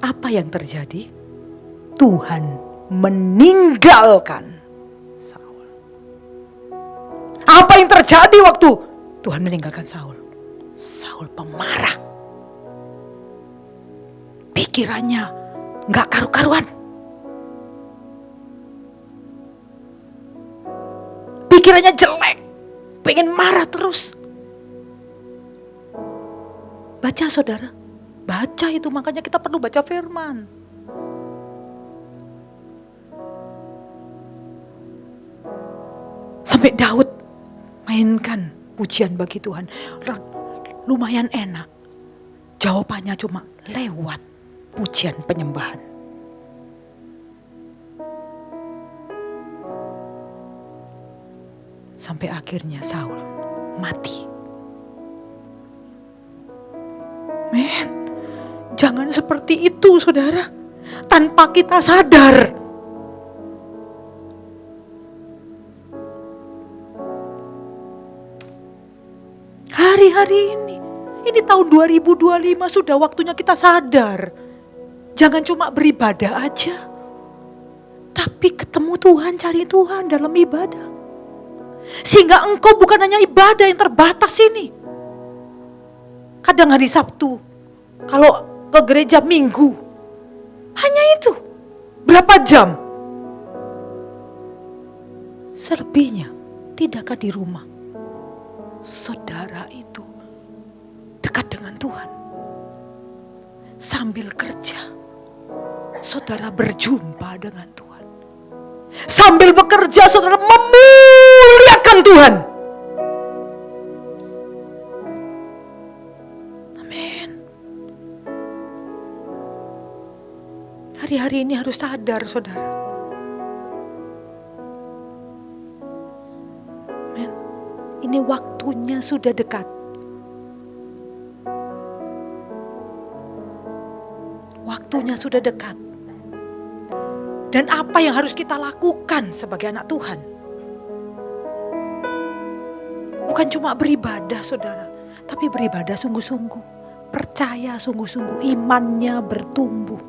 Apa yang terjadi? Tuhan meninggalkan Saul. Apa yang terjadi waktu Tuhan meninggalkan Saul? Saul pemarah. Pikirannya gak karu-karuan. Pikirannya jelek, pengen marah terus. Baca saudara, baca itu, makanya kita perlu baca firman. Sampai Daud mainkan pujian bagi Tuhan, lumayan enak. Jawabannya cuma lewat pujian penyembahan. Sampai akhirnya Saul mati. Jangan seperti itu saudara. Tanpa kita sadar. Hari-hari ini tahun 2025 sudah waktunya kita sadar. Jangan cuma beribadah aja. Tapi ketemu Tuhan, cari Tuhan dalam ibadah. Sehingga engkau bukan hanya ibadah yang terbatas ini. Kadang hari Sabtu, kalau ke gereja Minggu, Hanya itu. Berapa jam? Selebihnya tidakkah di rumah saudara itu dekat dengan Tuhan? Sambil kerja, saudara berjumpa dengan Tuhan. Sambil bekerja, saudara memuliakan Tuhan. Amin. Hari-hari ini harus sadar, saudara. Amin. Ini waktunya sudah dekat. Waktunya sudah dekat. Dan apa yang harus kita lakukan sebagai anak Tuhan? Bukan cuma beribadah, saudara, tapi beribadah sungguh-sungguh. Percaya sungguh-sungguh, imannya bertumbuh.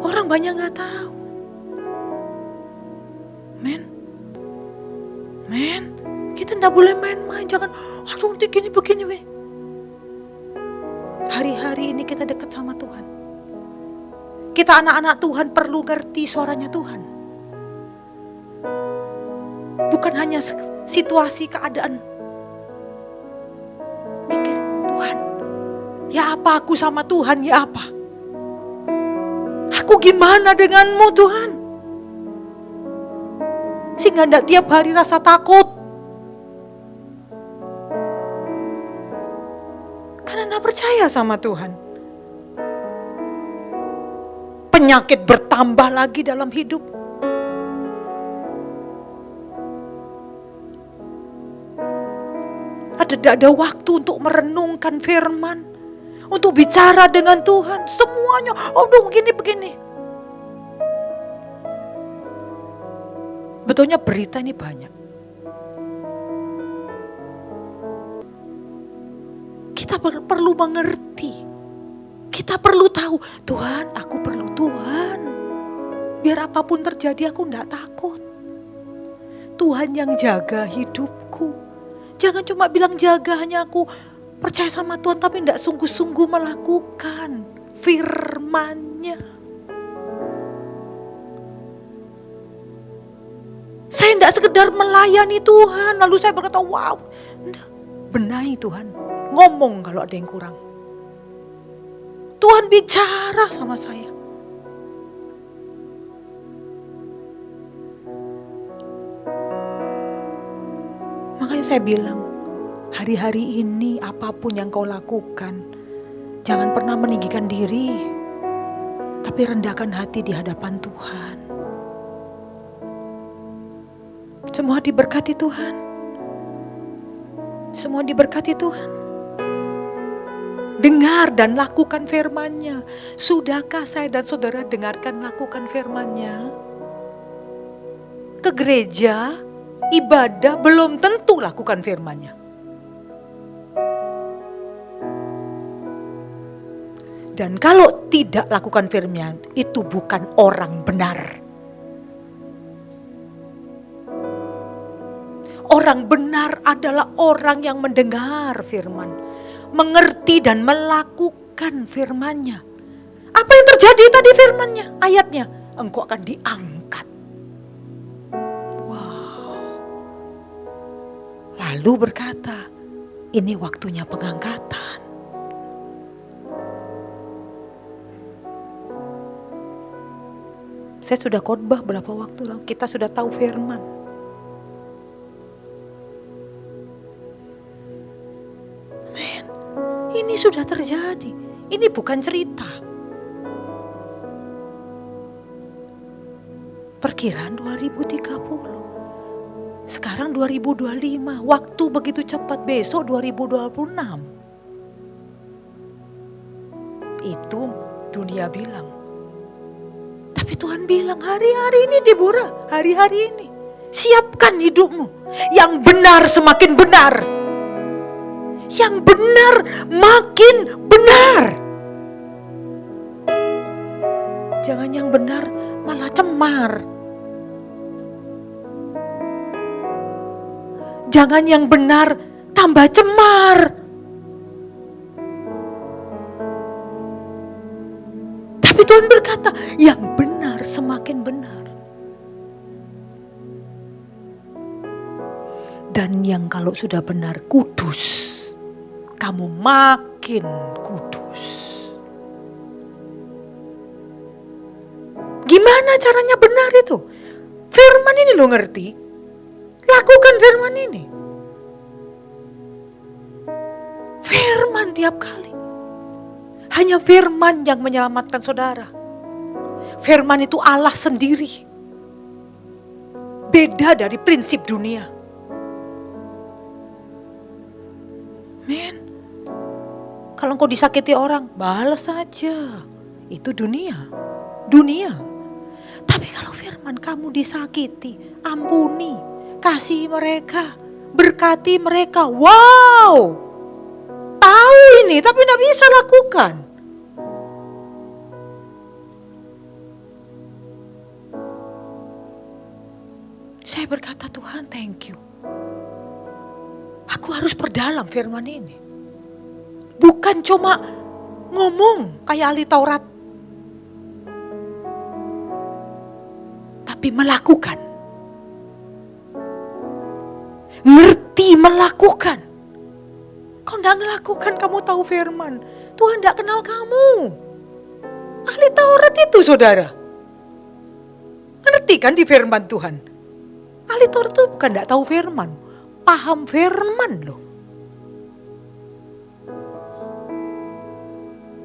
Orang banyak gak tahu. Men, kita gak boleh main-main. Jangan, aduh begini. Hari-hari ini kita dekat sama Tuhan. Kita anak-anak Tuhan perlu ngerti suaranya Tuhan. Bukan hanya situasi keadaan. Mikir, Tuhan, ya apa aku sama Tuhan, ya apa? Aku gimana denganmu Tuhan? Sehingga tidak tiap hari rasa takut. Karena tidak percaya sama Tuhan. Penyakit bertambah lagi dalam hidup. Ada waktu untuk merenungkan firman, untuk bicara dengan Tuhan. Semuanya, begini. Betulnya berita ini banyak. Kita perlu mengerti. Kita perlu tahu, Tuhan, aku perlu Tuhan. Biar apapun terjadi aku enggak takut. Tuhan yang jaga hidupku. Jangan cuma bilang jaga, hanya aku percaya sama Tuhan tapi enggak sungguh-sungguh melakukan firman-Nya. Saya enggak sekedar melayani Tuhan lalu saya berkata, wow. Enggak. Benahi Tuhan. Ngomong kalau ada yang kurang. Tuhan bicara sama saya. Makanya saya bilang, hari-hari ini apapun yang kau lakukan, jangan pernah meninggikan diri, tapi rendahkan hati di hadapan Tuhan. Semua diberkati Tuhan. Semua diberkati Tuhan. Dengar dan lakukan firman-Nya. Sudahkah saya dan saudara dengarkan lakukan firman-Nya? Ke gereja, ibadah belum tentu lakukan firman-Nya. Dan kalau tidak lakukan firman, itu bukan orang benar. Orang benar adalah orang yang mendengar firman, mengerti dan melakukan firman-Nya. Apa yang terjadi tadi firman-Nya, ayatnya? Engkau akan diangkat. Wow. Lalu berkata, ini waktunya pengangkatan. Saya sudah khotbah berapa waktu lalu, kita sudah tahu firman. Ini sudah terjadi. Ini bukan cerita. Perkiraan 2030. Sekarang 2025. Waktu begitu cepat, besok 2026. Itu dunia bilang. Tapi Tuhan bilang, hari-hari ini Deborah, hari-hari ini. Siapkan hidupmu. Yang benar semakin benar. Yang benar makin benar. Jangan yang benar malah cemar. Jangan yang benar tambah cemar. Tuhan berkata, yang benar semakin benar. Dan yang kalau sudah benar kudus, kamu makin kudus. Gimana caranya benar itu? Firman ini lo ngerti? Lakukan firman ini. Firman tiap kali. Hanya firman yang menyelamatkan saudara. Firman itu Allah sendiri. Beda dari prinsip dunia. Men, kalau engkau disakiti orang, balas saja. Itu dunia. Tapi kalau firman, kamu disakiti, ampuni, kasih mereka, berkati mereka. Wow, tahu ini tapi tidak bisa lakukan. Saya berkata, Tuhan thank you. Aku harus perdalam firman ini. Bukan cuma ngomong kayak ahli Taurat. Tapi melakukan. Ngerti melakukan. Kau tidak melakukan, kamu tahu firman. Tuhan tidak kenal kamu. Ahli Taurat itu saudara. Ngerti kan di firman Tuhan. Ahli Taurat itu bukan tidak tahu firman. Paham firman loh.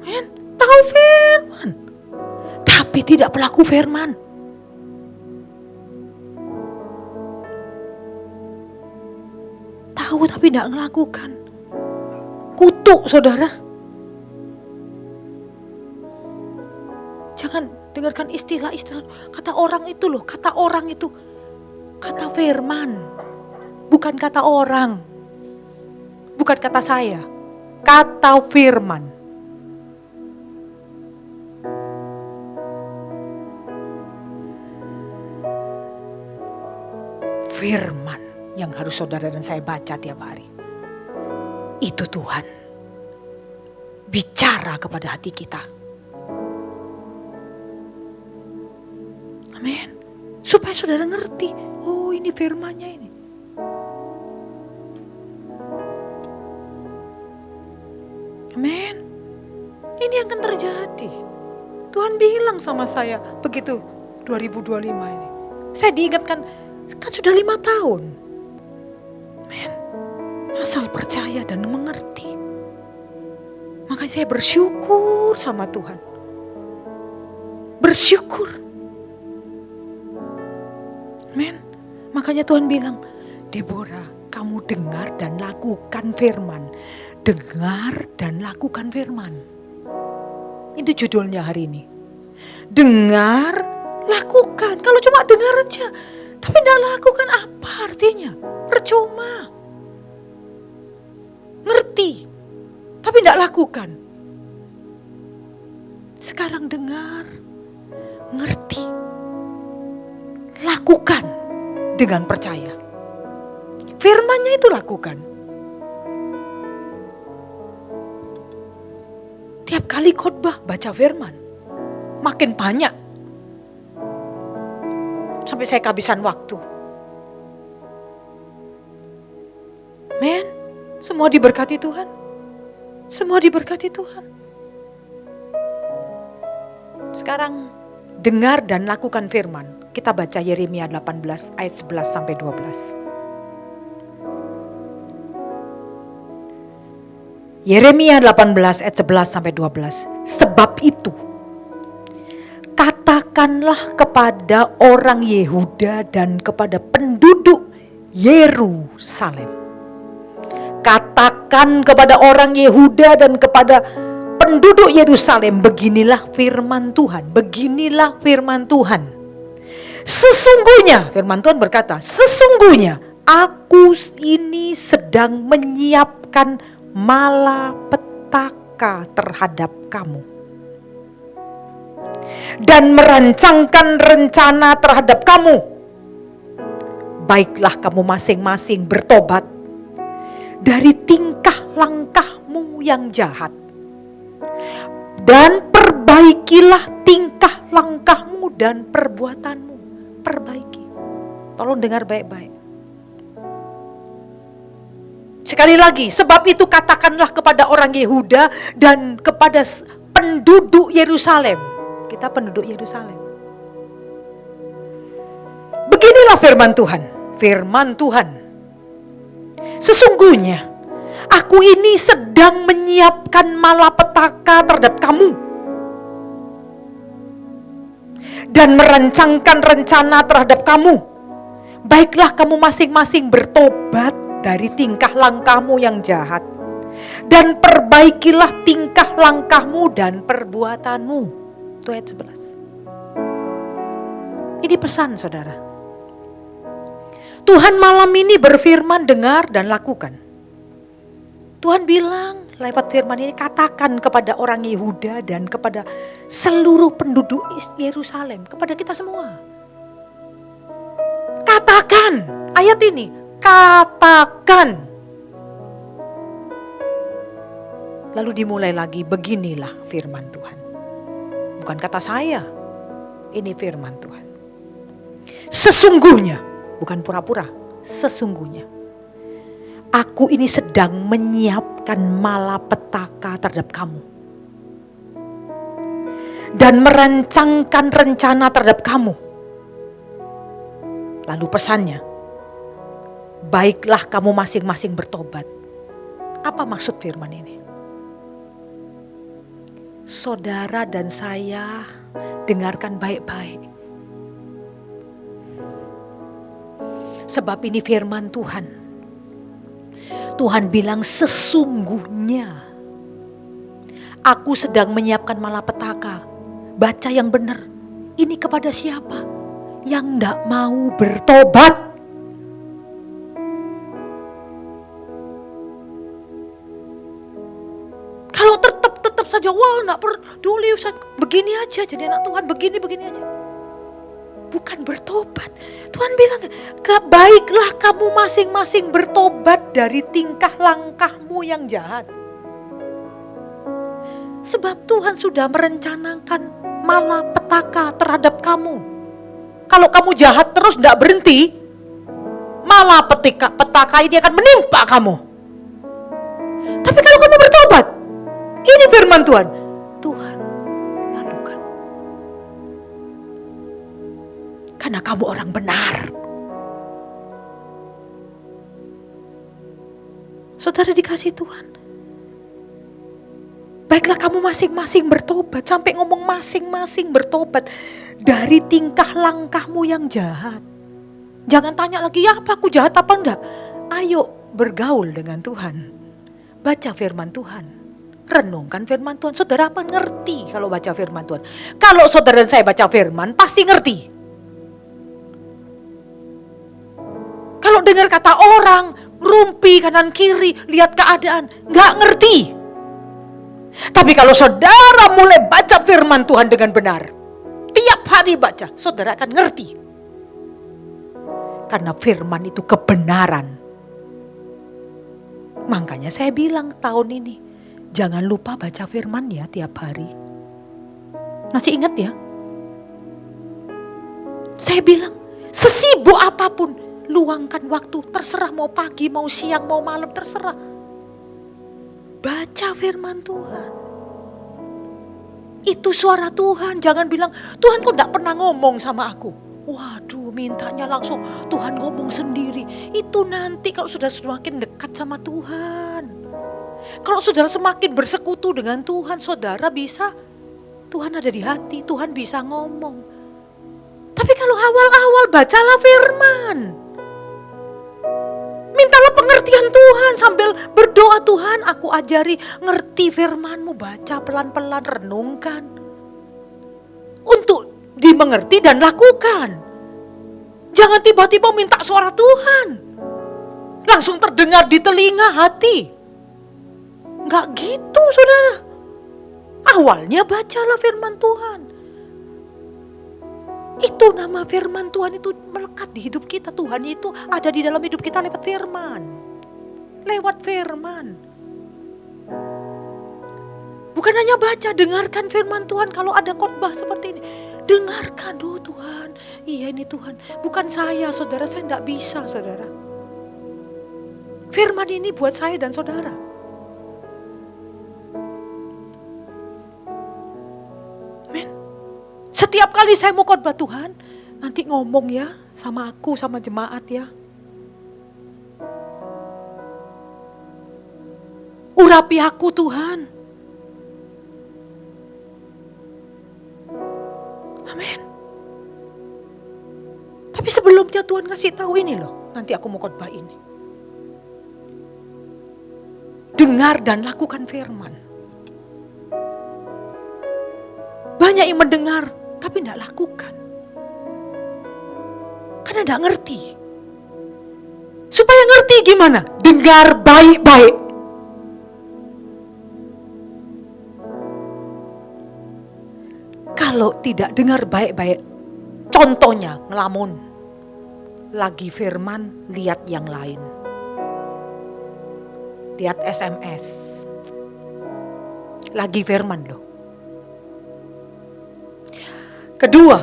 Men, tahu firman. Tapi tidak pelaku firman. Tahu tapi tidak melakukan. Kutuk saudara. Jangan dengarkan istilah-istilah. Kata orang itu loh, kata orang itu. Kata firman. Bukan kata orang. Bukan kata saya. Kata firman. Firman yang harus saudara dan saya baca tiap hari. Itu Tuhan bicara kepada hati kita. Amin. Supaya saudara ngerti, oh ini firmannya ini. Amin. Ini yang akan terjadi. Tuhan bilang sama saya begitu 2025 ini. Saya diingatkan, kan sudah 5 tahun. Amin. Asal percaya dan mengerti. Makanya saya bersyukur sama Tuhan. Bersyukur. Amin. Makanya Tuhan bilang, Deborah, kamu dengar dan lakukan firman. Dengar dan lakukan firman. Itu judulnya hari ini. Dengar, lakukan. Kalau cuma dengar aja, tapi tidak lakukan, apa artinya? Percuma. Ngerti, tapi tidak lakukan. Sekarang dengar, ngerti, lakukan dengan percaya. Firmannya itu lakukan. Tiap kali khotbah baca firman, makin banyak. Sampai saya kehabisan waktu. Men, semua diberkati Tuhan. Semua diberkati Tuhan. Sekarang dengar dan lakukan firman. Kita baca Yeremia 18 ayat 11 sampai 12. Yeremia 18 ayat 11 sampai 12. Sebab itu, katakanlah kepada orang Yehuda dan kepada penduduk Yerusalem. Katakan kepada orang Yehuda dan kepada penduduk Yerusalem, beginilah firman Tuhan. Beginilah firman Tuhan. Sesungguhnya, firman Tuhan berkata, sesungguhnya aku ini sedang menyiapkan malapetaka terhadap kamu. Dan merancangkan rencana terhadap kamu. Baiklah kamu masing-masing bertobat dari tingkah langkahmu yang jahat. Dan perbaikilah tingkah langkahmu dan perbuatanmu. Perbaiki. Tolong dengar baik-baik. Sekali lagi, sebab itu katakanlah kepada orang Yehuda dan kepada penduduk Yerusalem. Kita penduduk Yerusalem. Beginilah firman Tuhan. Firman Tuhan. Sesungguhnya, aku ini sedang menyiapkan malapetaka terhadap kamu. Dan merancangkan rencana terhadap kamu. Baiklah kamu masing-masing bertobat dari tingkah langkahmu yang jahat. Dan perbaikilah tingkah langkahmu dan perbuatanmu. Itu ayat 11. Ini pesan saudara. Tuhan malam ini berfirman, dengar dan lakukan. Tuhan bilang lewat firman ini, katakan kepada orang Yehuda dan kepada seluruh penduduk Yerusalem, kepada kita semua. Katakan, ayat ini, katakan. Lalu dimulai lagi, beginilah firman Tuhan. Bukan kata saya, ini firman Tuhan. Sesungguhnya, bukan pura-pura, sesungguhnya. Aku ini sedang menyiapkan malapetaka terhadap kamu. Dan merancangkan rencana terhadap kamu. Lalu pesannya, baiklah kamu masing-masing bertobat. Apa maksud firman ini? Saudara dan saya dengarkan baik-baik. Sebab ini firman Tuhan. Tuhan bilang sesungguhnya aku sedang menyiapkan malapetaka. Baca yang benar. Ini kepada siapa? Yang tidak mau bertobat. Kalau tetap saja, wah tidak peduli, begini aja jadi anak Tuhan, begini aja. Bukan bertobat. Tuhan bilang, baiklah kamu masing-masing bertobat dari tingkah langkahmu yang jahat. Sebab Tuhan sudah merencanakan malapetaka terhadap kamu. Kalau kamu jahat terus tidak berhenti, malapetaka ini akan menimpa kamu. Tapi kalau kamu bertobat, ini firman Tuhan. Tuhan lakukan. Karena kamu orang benar. Saudara dikasih Tuhan. Baiklah kamu masing-masing bertobat. Sampai ngomong masing-masing bertobat. Dari tingkah langkahmu yang jahat. Jangan tanya lagi, ya apa aku jahat apa enggak. Ayo bergaul dengan Tuhan. Baca firman Tuhan. Renungkan firman Tuhan. Saudara apa ngerti kalau baca firman Tuhan? Kalau saudara dan saya baca firman, pasti ngerti. Kalau dengar kata orang, rumpi kanan kiri, lihat keadaan, nggak ngerti. Tapi kalau saudara mulai baca firman Tuhan dengan benar, tiap hari baca, saudara akan ngerti. Karena firman itu kebenaran. Makanya saya bilang tahun ini, jangan lupa baca firman ya tiap hari. Masih ingat ya? Saya bilang, sesibuk apapun, luangkan waktu, terserah mau pagi, mau siang, mau malam, terserah. Baca firman Tuhan. Itu suara Tuhan. Jangan bilang, Tuhan kok gak pernah ngomong sama aku. Waduh, mintanya langsung Tuhan ngomong sendiri. Itu nanti kalau sudah semakin dekat sama Tuhan. Kalau saudara semakin bersekutu dengan Tuhan, saudara bisa, Tuhan ada di hati, Tuhan bisa ngomong. Tapi kalau awal-awal bacalah firman. Mintalah pengertian Tuhan sambil berdoa, Tuhan aku ajari ngerti firman-Mu, baca pelan-pelan, renungkan. Untuk dimengerti dan lakukan. Jangan tiba-tiba minta suara Tuhan. Langsung terdengar di telinga hati. Enggak gitu saudara. Awalnya bacalah firman Tuhan. Itu nama firman Tuhan itu melekat di hidup kita. Tuhan itu ada di dalam hidup kita lewat firman. Lewat firman. Bukan Bukan hanya baca, dengarkan firman Tuhan. Kalau ada khotbah seperti ini, dengarkan. Oh Tuhan, iya ini Tuhan. Bukan saya, saudara, saya tidak bisa, saudara. Firman ini buat saya dan saudara. Amin. Setiap kali saya mau khotbah, Tuhan, nanti ngomong ya sama aku, sama jemaat ya. Urapi aku Tuhan. Amin. Tapi sebelumnya Tuhan kasih tahu ini loh, nanti aku mau khotbah ini. Dengar dan lakukan firman. Banyak yang mendengar tapi tidak lakukan. Karena tidak ngerti. Supaya ngerti gimana? Dengar baik-baik. Kalau tidak dengar baik-baik, contohnya ngelamun. Lagi firman, lihat yang lain. Lihat SMS. Lagi firman loh. Kedua,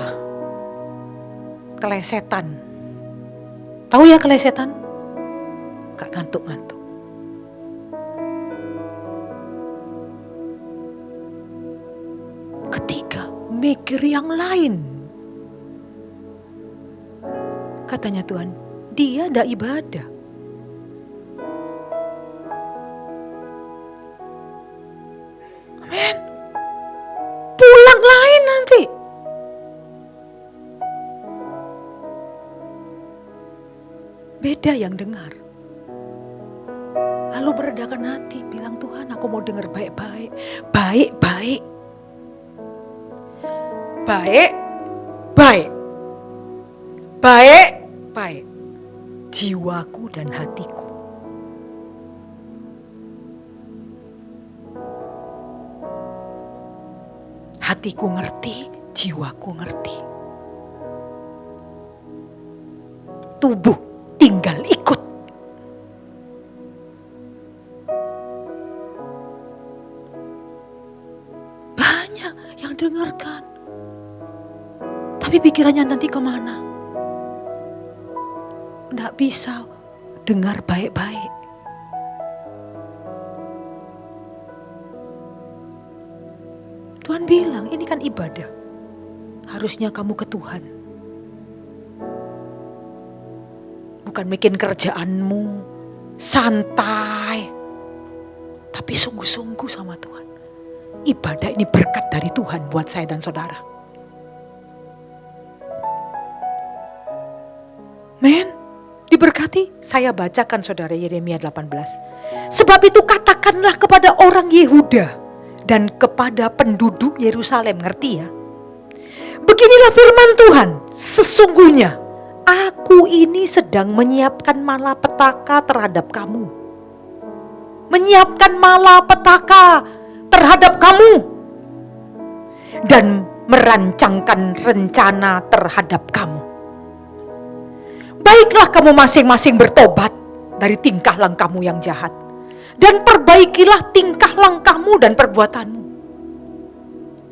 kelesetan. Tahu ya kelesetan? Gak ngantuk-ngantuk. Ketiga, mikir yang lain. Katanya Tuhan, dia ndak ibadah. Amin. Pulang lain nanti. Beda yang dengar. Lalu meredakan hati, bilang Tuhan aku mau dengar baik-baik. Baik-baik. Baik-baik. Baik-baik. Jiwaku dan hatiku. Hatiku ngerti, jiwaku ngerti. Tubuh tinggal ikut. Banyak yang dengarkan. Tapi pikirannya nanti kemana? Nggak bisa dengar baik-baik. Tuhan bilang ini kan ibadah. Harusnya kamu ke Tuhan. Bukan bikin kerjaanmu santai. Tapi sungguh-sungguh sama Tuhan. Ibadah ini berkat dari Tuhan buat saya dan saudara. Men, diberkati. Saya bacakan saudara Yeremia 18. Sebab itu katakanlah kepada orang Yehuda dan kepada penduduk Yerusalem, ngerti ya? Beginilah firman Tuhan, sesungguhnya aku ini sedang menyiapkan malapetaka terhadap kamu. Menyiapkan malapetaka terhadap kamu. Dan merancangkan rencana terhadap kamu. Baiklah kamu masing-masing bertobat dari tingkah langkahmu yang jahat. Dan perbaikilah tingkah langkahmu dan perbuatanmu.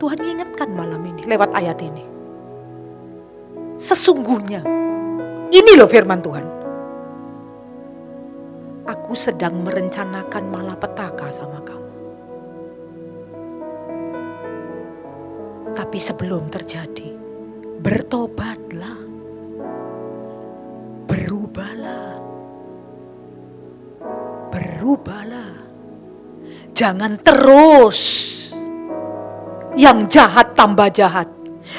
Tuhan ingatkan malam ini lewat ayat ini. Sesungguhnya, ini loh firman Tuhan. Aku sedang merencanakan malapetaka sama kamu. Tapi sebelum terjadi, bertobatlah. Berubahlah. Jangan terus yang jahat tambah jahat.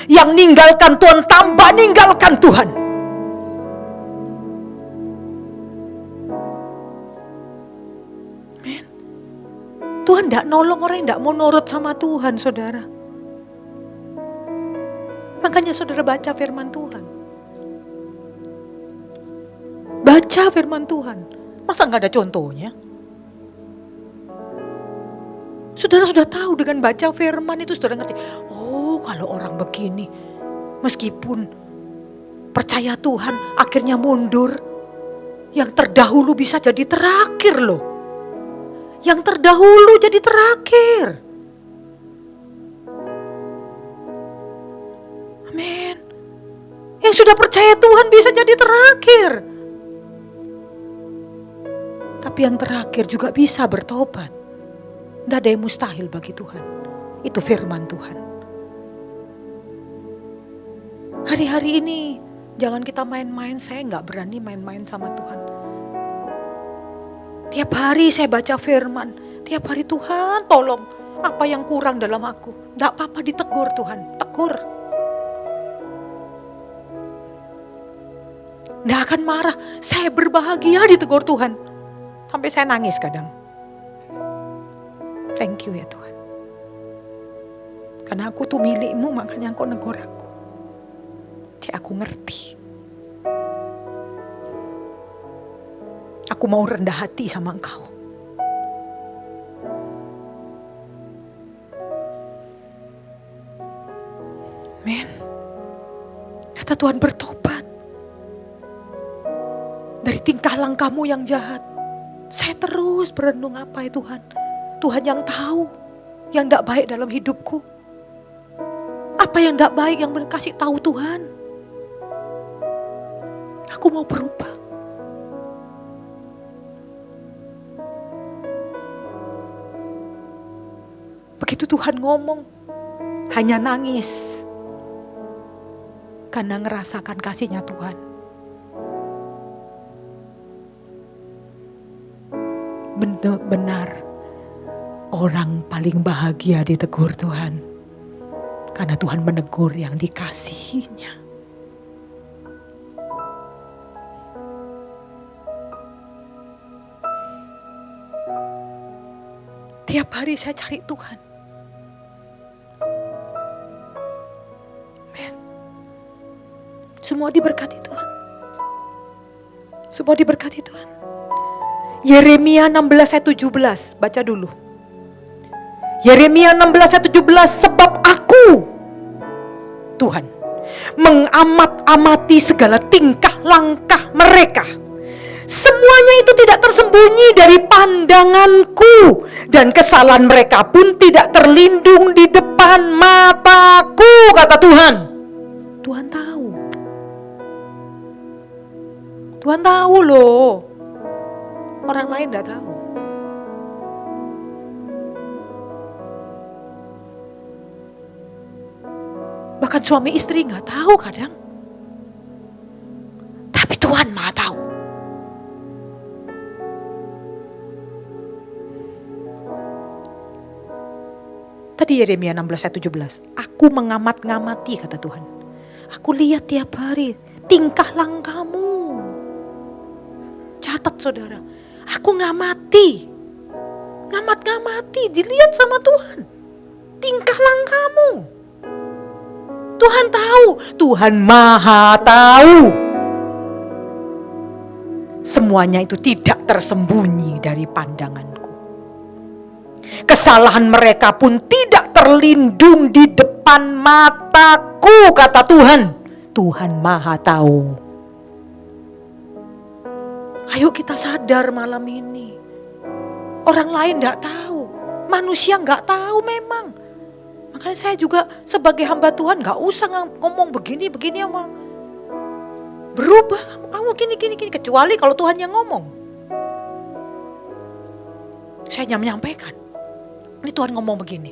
Yang ninggalkan Tuhan tambah ninggalkan Tuhan. Amen. Tuhan tidak nolong orang yang tidak mau nurut sama Tuhan, saudara. Makanya saudara baca firman Tuhan. Baca firman Tuhan. Masa gak ada contohnya? Saudara sudah tahu dengan baca firman itu saudara ngerti. Oh kalau orang begini, meskipun percaya Tuhan akhirnya mundur. Yang terdahulu bisa jadi terakhir loh. Yang terdahulu jadi terakhir. Amin. Yang sudah percaya Tuhan bisa jadi terakhir. Tapi yang terakhir juga bisa bertobat. Tidak ada yang mustahil bagi Tuhan. Itu firman Tuhan. Hari-hari ini jangan kita main-main. Saya gak berani main-main sama Tuhan. Tiap hari saya baca firman. Tiap hari, Tuhan tolong, apa yang kurang dalam aku. Tidak apa-apa, ditegur Tuhan. Tegur. Tidak akan marah. Saya berbahagia ditegur Tuhan. Sampai saya nangis kadang. Thank you ya Tuhan. Karena aku tuh milikmu, makanya Engkau negur aku. Jadi aku ngerti. Aku mau rendah hati sama Engkau. Men, kata Tuhan, bertobat dari tingkah langkahmu yang jahat. Saya terus berenung, apa ya Tuhan? Tuhan yang tahu yang tidak baik dalam hidupku. Apa yang tidak baik yang kasih tahu Tuhan. Aku mau berubah. Begitu Tuhan ngomong, hanya nangis. Karena ngerasakan kasihnya Tuhan. Benar, orang paling bahagia ditegur Tuhan. Karena Tuhan menegur yang dikasihinya. Tiap hari saya cari Tuhan. Amen. Semua diberkati Tuhan. Semua diberkati Tuhan. Yeremia 16 ayat 17. Baca dulu. Yeremia 16 ayat 17. Sebab aku, Tuhan, mengamat-amati segala tingkah langkah mereka. Semuanya itu tidak tersembunyi dari pandanganku. Dan kesalahan mereka pun tidak terlindung di depan mataku, kata Tuhan. Tuhan tahu. Tuhan tahu loh. Orang lain tidak tahu. Bahkan suami istri nggak tahu kadang. Tapi Tuhan Maha tahu. Tadi Yeremia 16 ayat 17. Aku mengamat-ngamati, kata Tuhan. Aku lihat tiap hari tingkah langkahmu. Catat saudara. Aku ngamati. Ngamat-ngamati. Dilihat sama Tuhan. Tingkah langkahmu. Tuhan tahu. Tuhan Maha tahu. Semuanya itu tidak tersembunyi dari pandanganku. Kesalahan mereka pun tidak terlindung di depan mataku, kata Tuhan. Tuhan Maha tahu. Ayo kita sadar malam ini. Orang lain gak tahu. Manusia gak tahu memang. Makanya saya juga sebagai hamba Tuhan gak usah ngomong begini sama. Berubah kamu gini. Kecuali kalau Tuhan yang ngomong. Saya hanya menyampaikan. Ini Tuhan ngomong begini.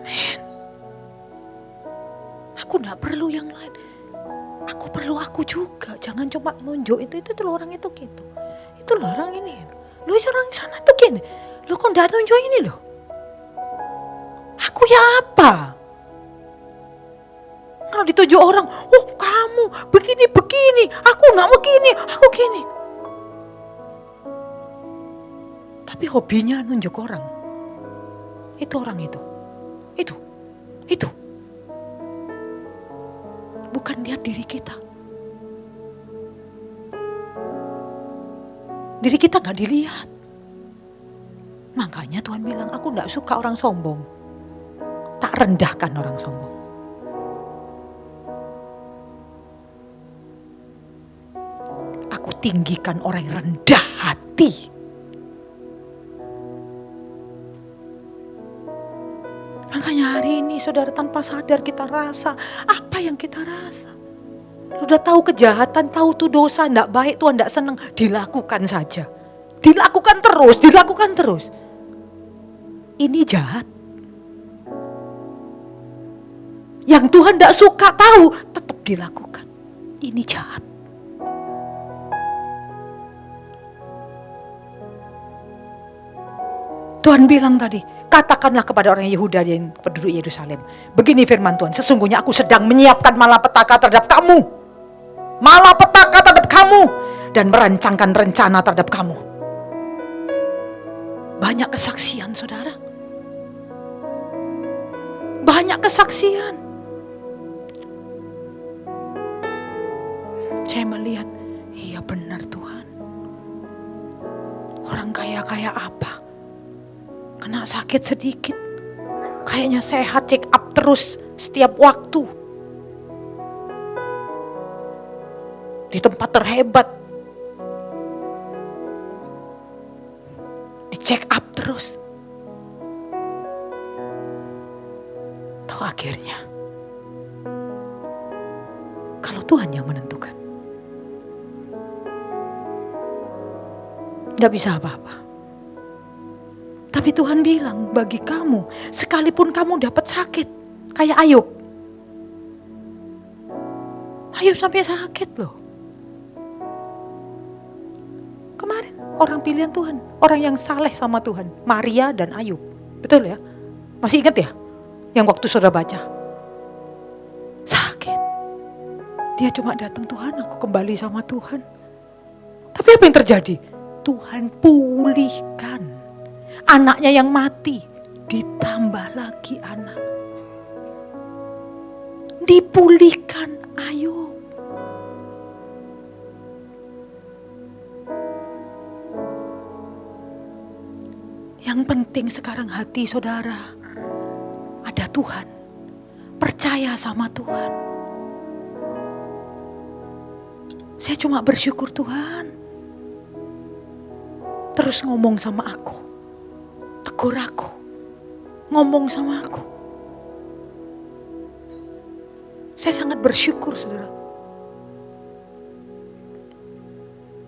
Men. Aku gak perlu yang lain. Aku perlu aku juga. Jangan cuma nunjuk itu loh orang itu gitu. Itu loh orang ini. Loh orang sana tuh gini. Loh kok gak nunjuk ini loh. Aku ya apa? Kalau dituju orang, oh kamu begini, aku gak begini, aku gini. Tapi hobinya nunjuk orang. Itu orang itu. Itu. Bukan lihat diri kita. Diri kita gak dilihat. Makanya Tuhan bilang, aku gak suka orang sombong. Tak rendahkan orang sombong. Aku tinggikan orang yang rendah hati. ini saudara, tanpa sadar kita rasa. Apa yang kita rasa? Sudah tahu kejahatan, tahu itu dosa, tidak baik, Tuhan tidak senang. Dilakukan saja. Dilakukan terus, dilakukan terus. Ini jahat. Yang Tuhan tidak suka tahu, tetap dilakukan. Ini jahat. Tuhan bilang tadi, katakanlah kepada orang Yehuda yang penduduk Yerusalem. Begini firman Tuhan, sesungguhnya aku sedang menyiapkan malapetaka terhadap kamu. Malapetaka terhadap kamu. Dan merancangkan rencana terhadap kamu. Banyak kesaksian saudara. Banyak kesaksian. Saya melihat, iya benar Tuhan. Orang kaya-kaya apa? Kena sakit sedikit, kayaknya sehat, check up terus setiap waktu. Di tempat terhebat, di check up terus. Tahu akhirnya, kalau Tuhan yang menentukan, tidak bisa apa-apa. Tapi Tuhan bilang, bagi kamu, sekalipun kamu dapat sakit, kayak Ayub. Ayub sampai sakit loh. Kemarin orang pilihan Tuhan, orang yang saleh sama Tuhan, Maria dan Ayub. Betul ya? Masih ingat ya? Yang waktu saudara baca. Sakit. Dia cuma datang, Tuhan aku kembali sama Tuhan. Tapi apa yang terjadi? Tuhan pulihkan. Anaknya yang mati, ditambah lagi anak. Dipulihkan Ayub. Yang penting sekarang hati saudara, ada Tuhan. Percaya sama Tuhan. Saya cuma bersyukur Tuhan. Terus ngomong sama aku. Tegur aku, ngomong sama aku. Saya sangat bersyukur saudara.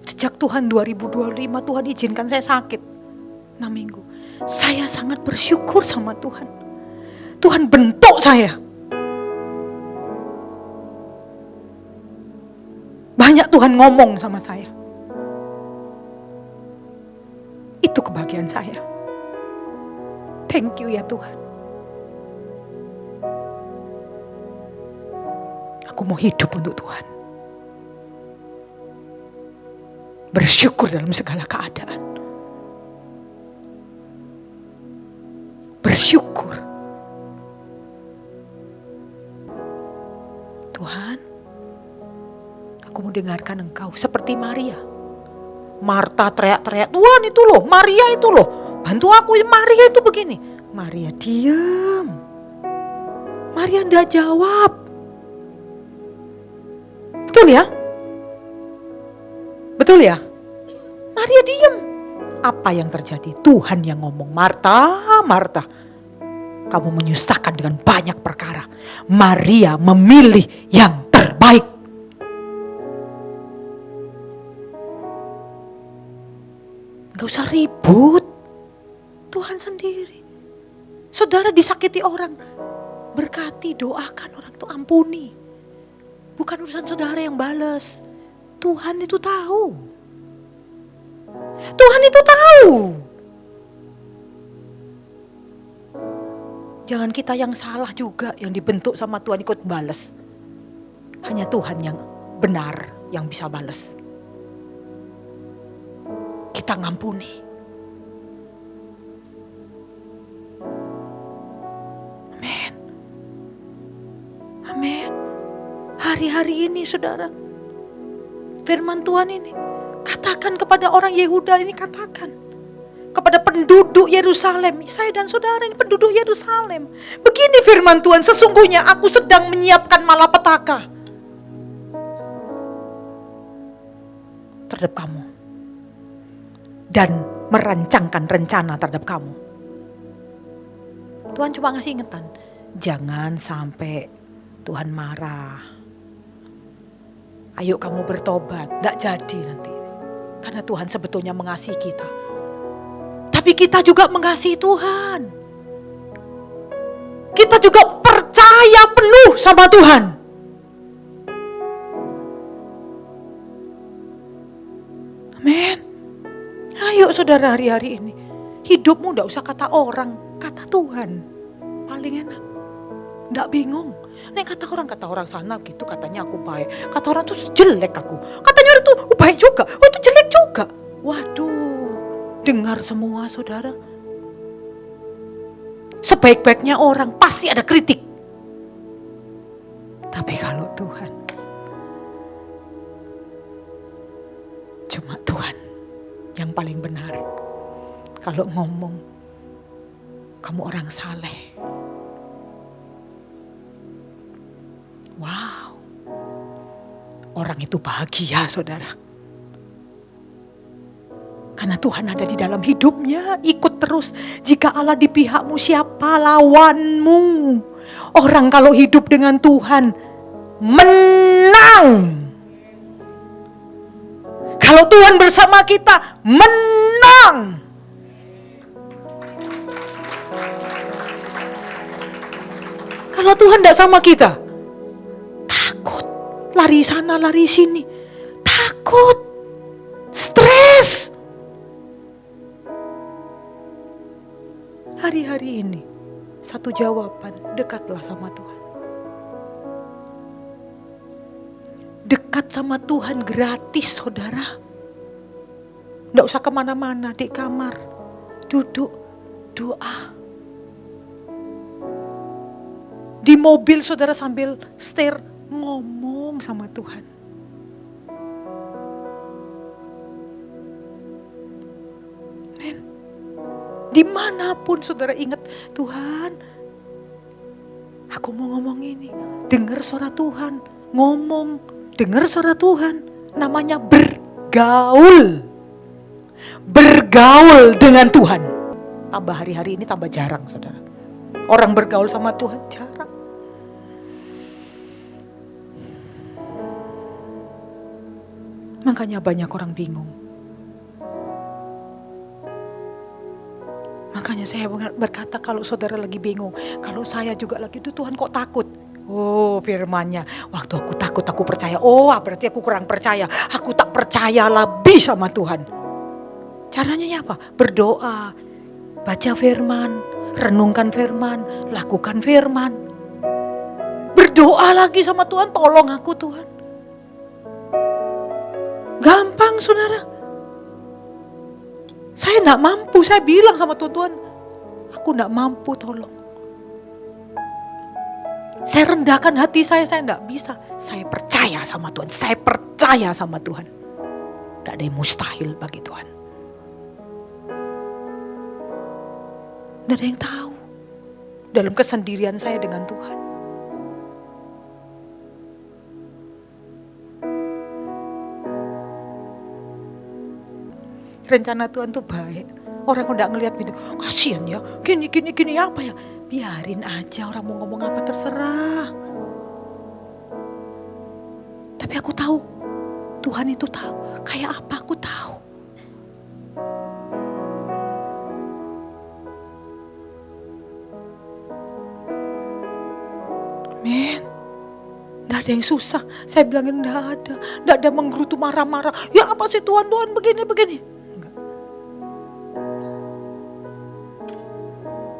Sejak Tuhan 2025 Tuhan izinkan saya sakit 6 minggu. Saya sangat bersyukur sama Tuhan. Tuhan bentuk saya. Banyak Tuhan ngomong sama saya. Itu kebahagiaan saya. Thank you ya Tuhan. Aku mau hidup untuk Tuhan. Bersyukur dalam segala keadaan. Bersyukur. Tuhan, aku mau dengarkan Engkau seperti Maria. Marta teriak-teriak, Tuhan itu loh, Maria itu loh. Bantu aku, Maria itu begini. Maria diam. Maria enggak jawab. Betul ya? Betul ya? Maria diam. Apa yang terjadi? Tuhan yang ngomong, Marta, Marta. Kamu menyusahkan dengan banyak perkara. Maria memilih yang terbaik. Gak usah ribut. Tuhan sendiri. Saudara disakiti orang, berkati, doakan orang itu, ampuni. Bukan urusan saudara yang balas. Tuhan itu tahu. Tuhan itu tahu. Jangan kita yang salah juga, yang dibentuk sama Tuhan ikut balas. Hanya Tuhan yang benar yang bisa balas. Kita ngampuni. Amin. Amin. Hari-hari ini saudara, firman Tuhan ini, katakan kepada orang Yehuda ini, katakan. Kepada penduduk Yerusalem, saya dan saudara ini penduduk Yerusalem. Begini firman Tuhan, sesungguhnya aku sedang menyiapkan malapetaka terhadap kamu. Dan merancangkan rencana terhadap kamu. Tuhan cuma ngasih ingetan, Jangan sampai Tuhan marah. Ayo kamu bertobat, tidak jadi nanti. Karena Tuhan sebetulnya mengasihi kita. Tapi kita juga mengasihi Tuhan. Kita juga percaya penuh sama Tuhan. Amin. Ayo saudara, hari-hari ini hidupmu tidak usah kata orang, kata Tuhan. Paling enak. Tidak bingung. Nek kata orang sana gitu, katanya aku baik. Kata orang tuh jelek aku. Katanya itu baik juga. Oh itu jelek juga. Waduh, dengar semua saudara. Sebaik-baiknya orang pasti ada kritik. Tapi kalau Tuhan, cuma Tuhan yang paling benar. Kalau ngomong, kamu orang saleh. Wow, orang itu bahagia saudara. Karena Tuhan ada di dalam hidupnya, ikut terus. Jika Allah di pihakmu, siapa lawanmu? Orang kalau hidup dengan Tuhan, menang. Kalau Tuhan bersama kita, menang. Kalau Tuhan tidak sama kita, takut. Lari sana, lari sini. Takut. Stres. Hari-hari ini, satu jawaban, dekatlah sama Tuhan. Dekat sama Tuhan gratis saudara. Tidak usah kemana-mana, di kamar, duduk, doa. Di mobil saudara sambil setir, ngomong sama Tuhan. Men, dimanapun saudara ingat, Tuhan, aku mau ngomong ini. Dengar suara Tuhan, ngomong, dengar suara Tuhan. Namanya bergaul. Bergaul dengan Tuhan. Tambah hari-hari ini tambah jarang saudara. Orang bergaul sama Tuhan jarang. Makanya banyak orang bingung. Makanya saya berkata kalau saudara lagi bingung, kalau saya juga lagi itu Tuhan kok takut? Oh firman-Nya, waktu aku takut aku percaya. Oh berarti aku kurang percaya. Aku tak percaya lebih sama Tuhan. Caranya apa? Berdoa, baca firman, renungkan firman, lakukan firman. Berdoa lagi sama Tuhan, tolong aku Tuhan. Gampang saudara. Saya tidak mampu, saya bilang sama Tuhan, aku tidak mampu, tolong. Saya rendahkan hati saya tidak bisa. Saya percaya sama Tuhan, saya percaya sama Tuhan. Tidak ada yang mustahil bagi Tuhan. Tidak ada yang tahu dalam kesendirian saya dengan Tuhan. Rencana Tuhan tuh baik. Orang udah ngelihat video, kasihan ya, gini apa ya? Biarin aja orang mau ngomong apa terserah. Tapi aku tahu, Tuhan itu tahu. Kayak apa aku tahu. Men, gak ada yang susah. Saya bilangin gak ada menggerutu marah-marah. Ya apa sih Tuhan begini. Enggak.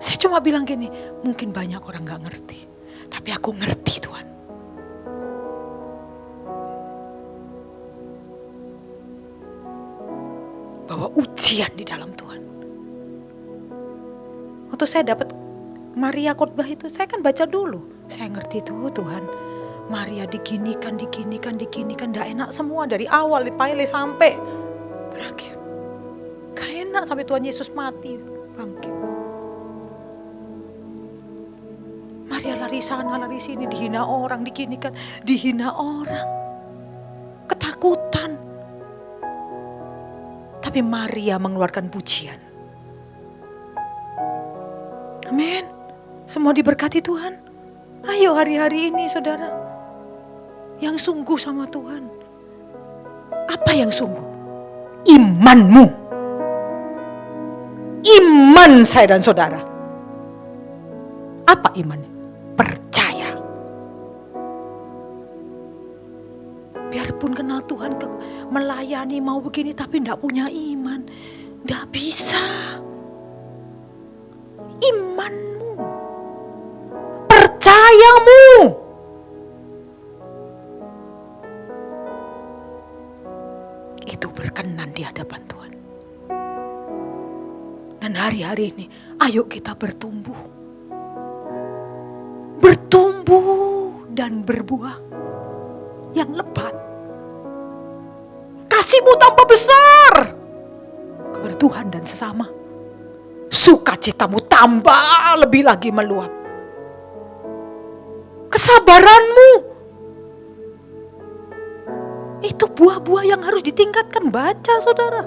Saya cuma bilang gini, mungkin banyak orang gak ngerti. Tapi aku ngerti Tuhan. Bahwa ujian di dalam Tuhan. Waktu saya dapat Maria khotbah itu, saya kan baca dulu. Saya ngerti tuh Tuhan, Maria diginikan, gak enak semua dari awal dipilih sampai terakhir. Gak enak sampai Tuhan Yesus mati, bangkit. Maria lari sana, lari sini, dihina orang, diginikan, dihina orang. Ketakutan. Tapi Maria mengeluarkan pujian. Amin. Semua diberkati Tuhan. Ayo hari-hari ini saudara, yang sungguh sama Tuhan. Apa yang sungguh? Imanmu. Iman saya dan saudara. Apa imannya? Percaya. Biarpun kenal Tuhan, melayani mau begini tapi tidak punya iman. Tidak bisa. Imanmu. Percayamu. Itu berkenan di hadapan Tuhan. Dan hari-hari ini, ayo kita bertumbuh. Bertumbuh dan berbuah yang lebat. Kasihmu tambah besar kepada Tuhan dan sesama. Sukacitamu tambah lebih lagi meluap. Kesabaranmu, itu buah-buah yang harus ditingkatkan. Baca saudara.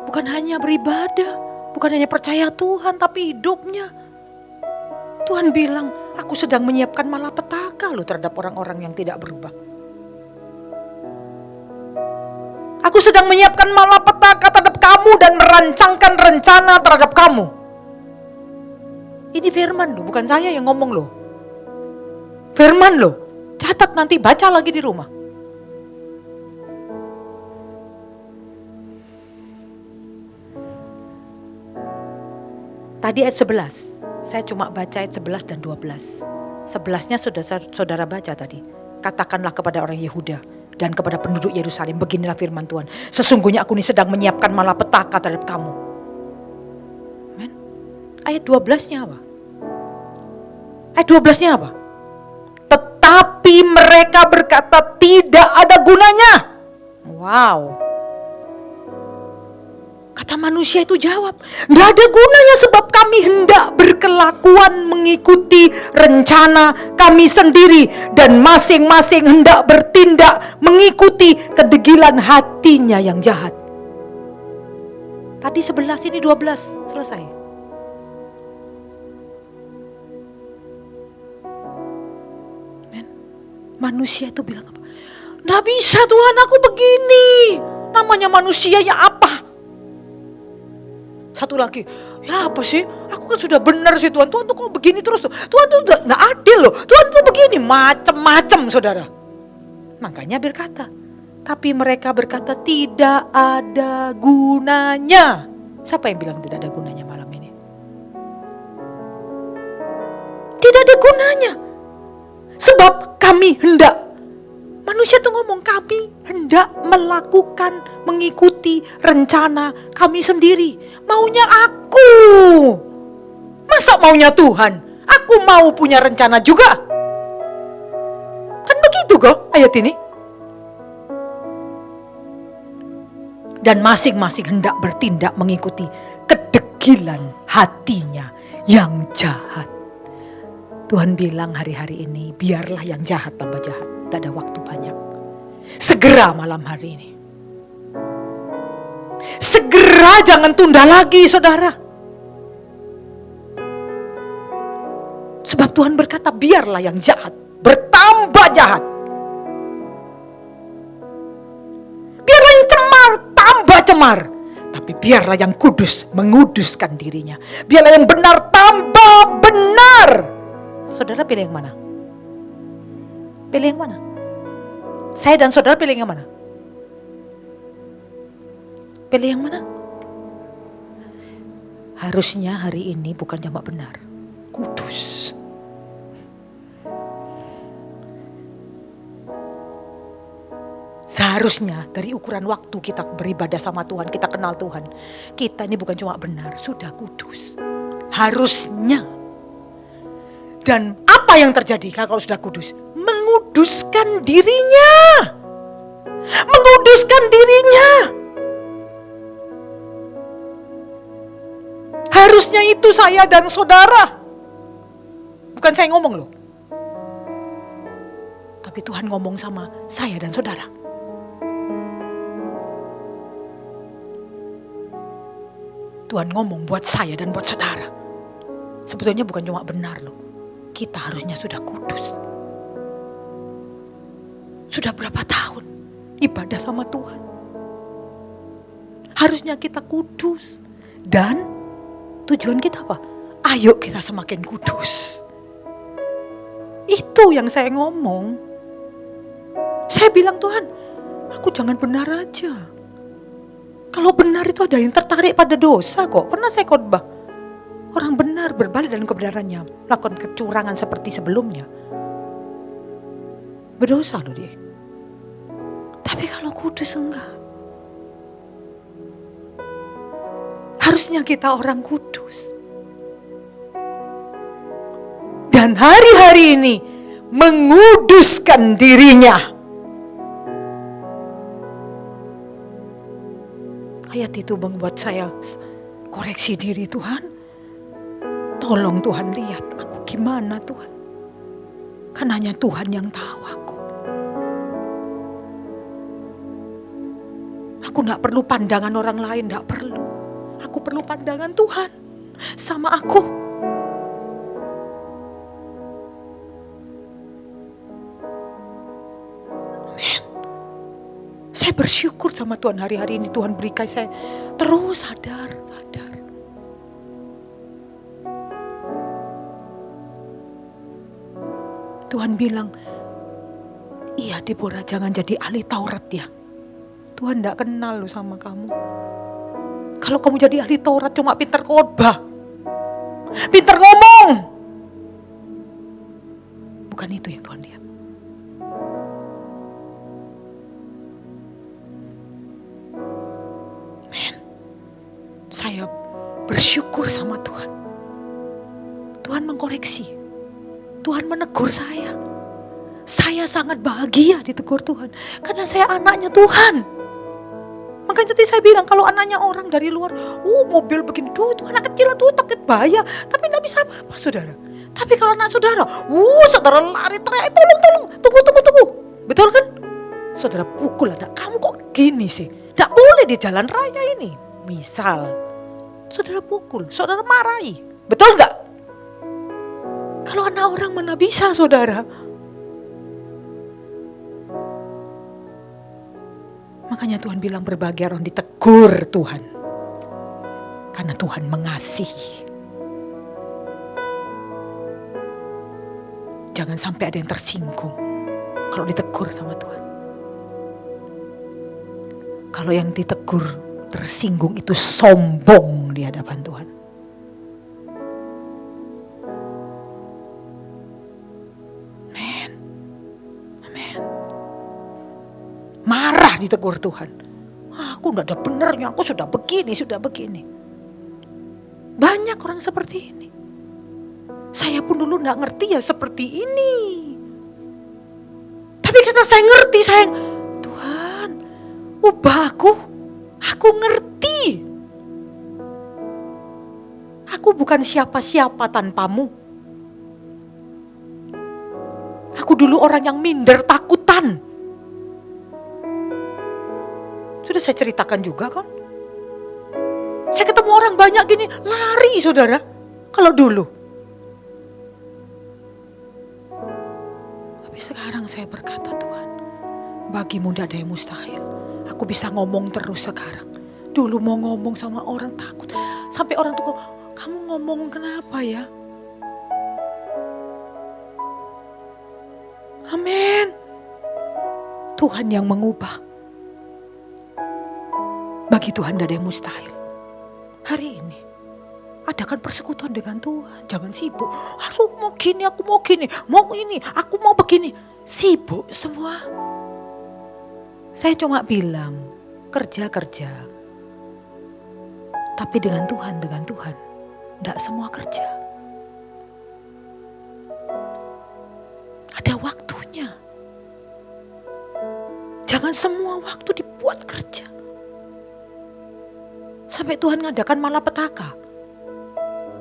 Bukan hanya beribadah, bukan hanya percaya Tuhan, tapi hidupnya. Tuhan bilang, aku sedang menyiapkan malapetaka loh terhadap orang-orang yang tidak berubah. Aku sedang menyiapkan malapetaka terhadap kamu dan merancangkan rencana terhadap kamu. Ini firman loh, bukan saya yang ngomong loh. Firman loh, catat nanti baca lagi di rumah. Tadi ayat 11, saya cuma baca ayat 11 dan 12. 11-nya saudara baca tadi. Katakanlah kepada orang Yehuda dan kepada penduduk Yerusalem, beginilah firman Tuhan. Sesungguhnya aku ini sedang menyiapkan malapetaka terhadap kamu. Amen. Ayat 12-nya apa? Ayat 12-nya apa? Tetapi mereka berkata tidak ada gunanya. Wow. Kata manusia itu jawab, tidak ada gunanya sebab kami hendak berkelakuan mengikuti rencana kami sendiri. Dan masing-masing hendak bertindak mengikuti kedegilan hatinya yang jahat. Tadi 11 ini 12 selesai. Manusia itu bilang apa? Nggak bisa Tuhan, aku begini. Namanya manusia ya apa? Satu lagi, ya apa sih? Aku kan sudah benar sih Tuhan. Tuhan tuh kok begini terus tuh. Tuhan tuh nggak adil loh. Tuhan tuh begini, macam-macam saudara. Makanya berkata, tapi mereka berkata tidak ada gunanya. Siapa yang bilang tidak ada gunanya malam ini? Tidak ada gunanya. Sebab kami hendak, manusia tuh ngomong kami hendak melakukan, mengikuti rencana kami sendiri. Maunya aku. Masa maunya Tuhan? Aku mau punya rencana juga. Kan begitu kok ayat ini. Dan masing-masing hendak bertindak mengikuti kedegilan hatinya yang jahat. Tuhan bilang hari-hari ini, biarlah yang jahat tambah jahat. Tak ada waktu banyak. Segera malam hari ini. Segera, jangan tunda lagi saudara. Sebab Tuhan berkata, biarlah yang jahat bertambah jahat. Biarlah yang cemar tambah cemar. Tapi biarlah yang kudus menguduskan dirinya. Biarlah yang benar tambah benar. Saudara pilih yang mana? Pilih yang mana? Saya dan saudara pilih yang mana? Pilih yang mana? Harusnya hari ini bukan cuma benar, kudus. Seharusnya dari ukuran waktu kita beribadah sama Tuhan, kita kenal Tuhan, kita ini bukan cuma benar, sudah kudus. Harusnya. Dan apa yang terjadi kalau sudah kudus? Menguduskan dirinya. Menguduskan dirinya. Harusnya itu saya dan saudara. Bukan saya ngomong loh. Tapi Tuhan ngomong sama saya dan saudara. Tuhan ngomong buat saya dan buat saudara. Sebetulnya bukan cuma benar loh. Kita harusnya sudah kudus. Sudah berapa tahun ibadah sama Tuhan. Harusnya kita kudus. Dan tujuan kita apa? Ayo kita semakin kudus. Itu yang saya ngomong. Saya bilang, Tuhan, aku jangan benar aja. Kalau benar itu ada yang tertarik pada dosa kok. Pernah saya khotbah. Orang benar berbalik dalam kebenarannya. Melakukan kecurangan seperti sebelumnya. Berdosa loh dia. Tapi kalau kudus enggak. Harusnya kita orang kudus. Dan hari-hari ini menguduskan dirinya. Ayat itu membuat saya koreksi diri, Tuhan. Tolong Tuhan, lihat aku gimana Tuhan. Kan hanya Tuhan yang tahu aku. Aku gak perlu pandangan orang lain, gak perlu. Aku perlu pandangan Tuhan sama aku. Amin. Saya bersyukur sama Tuhan hari-hari ini Tuhan berikan saya terus sadar. Tuhan bilang, iya Deborah jangan jadi ahli Taurat ya. Tuhan gak kenal loh sama kamu. Kalau kamu jadi ahli Taurat cuma pintar khotbah. Pintar ngomong. Bukan itu yang Tuhan lihat. Amen. Saya bersyukur sama Tuhan. Tuhan mengkoreksi. Tuhan menegur saya. Saya sangat bahagia ditegur Tuhan. Karena saya anaknya Tuhan. Makanya tadi saya bilang kalau anaknya orang dari luar. Mobil begini. Itu anak kecil tuh takut bahaya. Tapi gak bisa apa-apa saudara. Tapi kalau anak saudara. Saudara lari teriak. Tolong. Tunggu. Betul kan? Saudara pukul anak. Kamu kok gini sih? Gak boleh di jalan raya ini. Misal. Saudara pukul. Saudara marahi. Betul gak? Kalau anak orang mana bisa saudara? Makanya Tuhan bilang berbahagia orang ditegur Tuhan. Karena Tuhan mengasihi. Jangan sampai ada yang tersinggung kalau ditegur sama Tuhan. Kalau yang ditegur tersinggung itu sombong di hadapan Tuhan. Marah ditegur Tuhan. Aku gak ada benernya, aku sudah begini. Banyak orang seperti ini. Saya pun dulu gak ngerti ya seperti ini. Tapi karena saya ngerti, Tuhan, ubah aku ngerti. Aku bukan siapa-siapa tanpamu. Aku dulu orang yang minder, takutan. Sudah saya ceritakan juga kan. Saya ketemu orang banyak gini, lari saudara. Kalau dulu. Tapi sekarang saya berkata Tuhan, bagimu tidak ada yang mustahil. Aku bisa ngomong terus sekarang. Dulu mau ngomong sama orang takut. Sampai orang tuh, kamu ngomong kenapa ya? Amin. Tuhan yang mengubah. Bagi Tuhan tidak ada yang mustahil. Hari ini adakan persekutuan dengan Tuhan. Jangan sibuk. Aku mau gini, mau ini, aku mau begini. Sibuk semua. Saya cuma bilang kerja. Tapi dengan Tuhan. Tidak semua kerja. Ada waktunya. Jangan semua waktu dibuat kerja. Sampai Tuhan ngadakan malapetaka.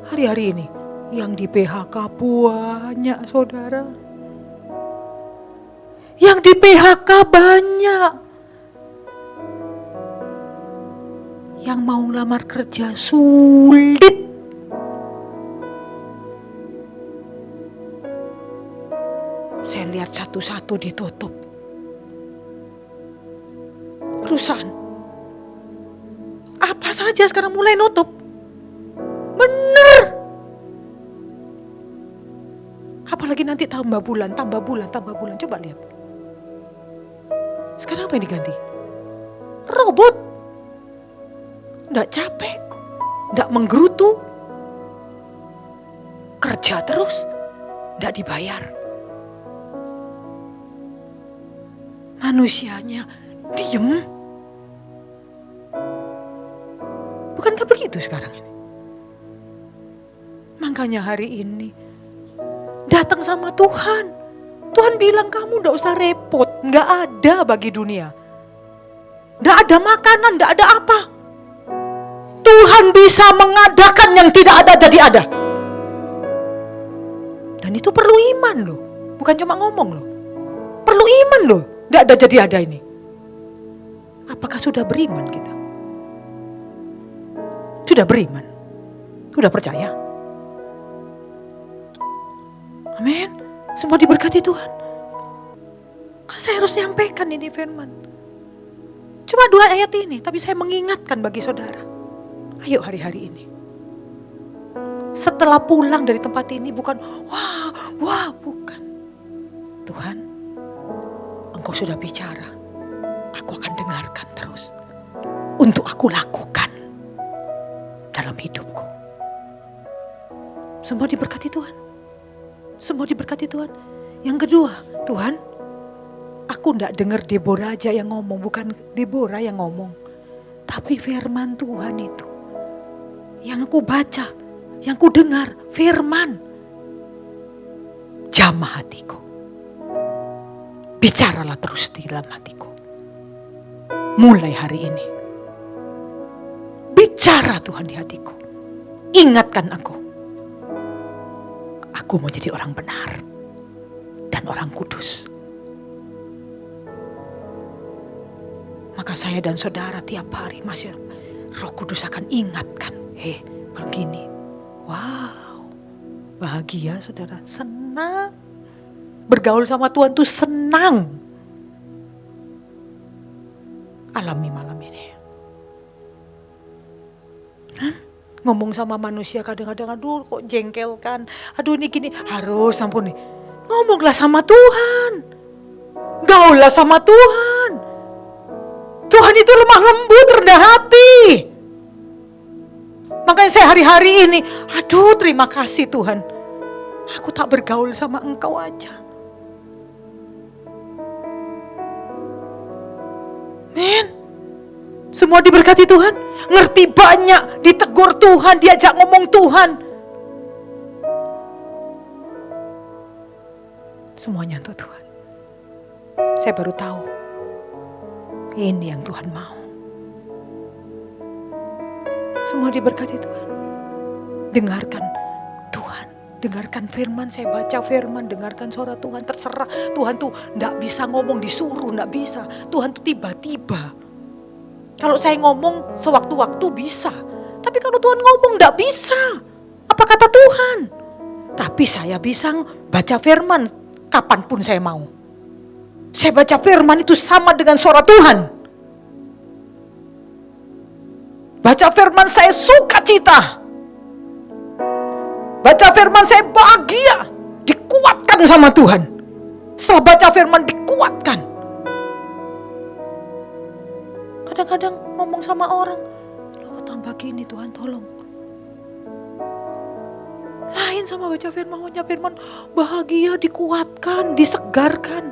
Hari-hari ini yang di PHK banyak saudara. Yang di PHK banyak. yang mau ngelamar kerja sulit. Saya lihat satu-satu ditutup. Perusahaan. Apa saja sekarang mulai nutup. Bener. Apalagi nanti tambah bulan. Coba lihat. Sekarang apa yang diganti? Robot. Nggak capek. Nggak menggerutu. Kerja terus. Nggak dibayar. Manusianya diem. Bukankah begitu sekarang ini? Makanya hari ini datang sama Tuhan. Tuhan bilang kamu gak usah repot. Gak ada bagi dunia. Gak ada makanan, gak ada apa. Tuhan bisa mengadakan yang tidak ada jadi ada. Dan itu perlu iman loh. Bukan cuma ngomong loh. Perlu iman loh. Gak ada jadi ada ini. Apakah sudah beriman kita? Sudah beriman? Sudah percaya? Amin. Semua diberkati Tuhan. Saya harus nyampaikan ini firman. Cuma 2 ayat ini, tapi saya mengingatkan bagi saudara. Ayo hari-hari ini. Setelah pulang dari tempat ini bukan, wah, bukan. Tuhan, Engkau sudah bicara. Aku akan dengarkan terus. Untuk aku lakukan dalam hidupku. Semua diberkati Tuhan. Semua diberkati Tuhan. Yang kedua, Tuhan, aku tidak dengar Deborah aja yang ngomong. Bukan Deborah yang ngomong. Tapi firman Tuhan itu. Yang aku baca, yang aku dengar, firman. Jamah hatiku. Bicaralah terus di dalam hatiku. Mulai hari ini. Bicara Tuhan di hatiku. Ingatkan aku. Aku mau jadi orang benar. Dan orang kudus. Maka saya dan saudara tiap hari masih Roh Kudus akan ingatkan. Begini. Wow. Bahagia saudara. Senang. Bergaul sama Tuhan tuh senang. Alami malam ini. Ngomong sama manusia kadang-kadang, aduh kok jengkel kan. Aduh ini gini, harus ampun nih. Ngomonglah sama Tuhan. Gaullah sama Tuhan. Tuhan itu lemah lembut, rendah hati. Makanya saya hari-hari ini, aduh terima kasih Tuhan. Aku tak bergaul sama Engkau aja. Men, semua diberkati Tuhan. Ngerti banyak, ditegur Tuhan, diajak ngomong Tuhan. Semuanya untuk Tuhan. Saya baru tahu. Ini yang Tuhan mau. Semua diberkati Tuhan. Dengarkan Tuhan. Dengarkan firman, saya baca firman, dengarkan suara Tuhan, terserah. Tuhan tuh gak bisa ngomong disuruh, gak bisa. Tuhan tuh tiba-tiba. Kalau saya ngomong sewaktu-waktu bisa. Tapi kalau Tuhan ngomong gak bisa. Apa kata Tuhan? Tapi saya bisa baca firman kapanpun saya mau. Saya baca firman itu sama dengan suara Tuhan. Baca firman saya sukacita. Baca firman saya bahagia, dikuatkan sama Tuhan. Setelah baca firman dikuatkan. Kadang-kadang ngomong sama orang, loh tambah gini Tuhan tolong. Lain sama baca firman bahagia, dikuatkan, disegarkan.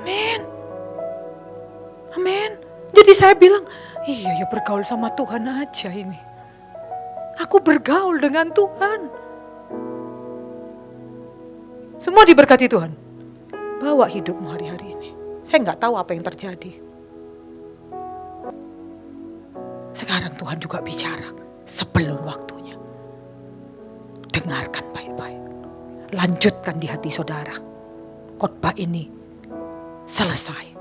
Amin. Amin. Jadi saya bilang, iya ya bergaul sama Tuhan aja ini. Aku bergaul dengan Tuhan. Semua diberkati Tuhan. Bawa hidupmu hari-hari ini. Saya gak tahu apa yang terjadi. Sekarang Tuhan juga bicara sebelum waktunya. Dengarkan baik-baik. Lanjutkan di hati saudara. Khotbah ini selesai.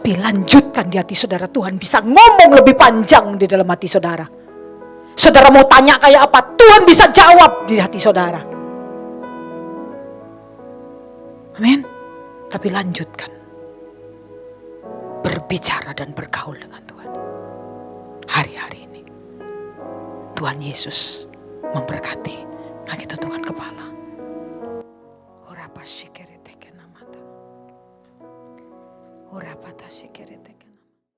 Tapi lanjutkan di hati saudara, Tuhan bisa ngomong lebih panjang di dalam hati saudara. Saudara mau tanya kayak apa, Tuhan bisa jawab di hati saudara. Amin. Tapi lanjutkan berbicara dan bergaul dengan Tuhan hari-hari ini. Tuhan Yesus memberkati. Mari kita tundukkan kepala. Ora pa shikere teke namata. Ora pa ta shikere teke.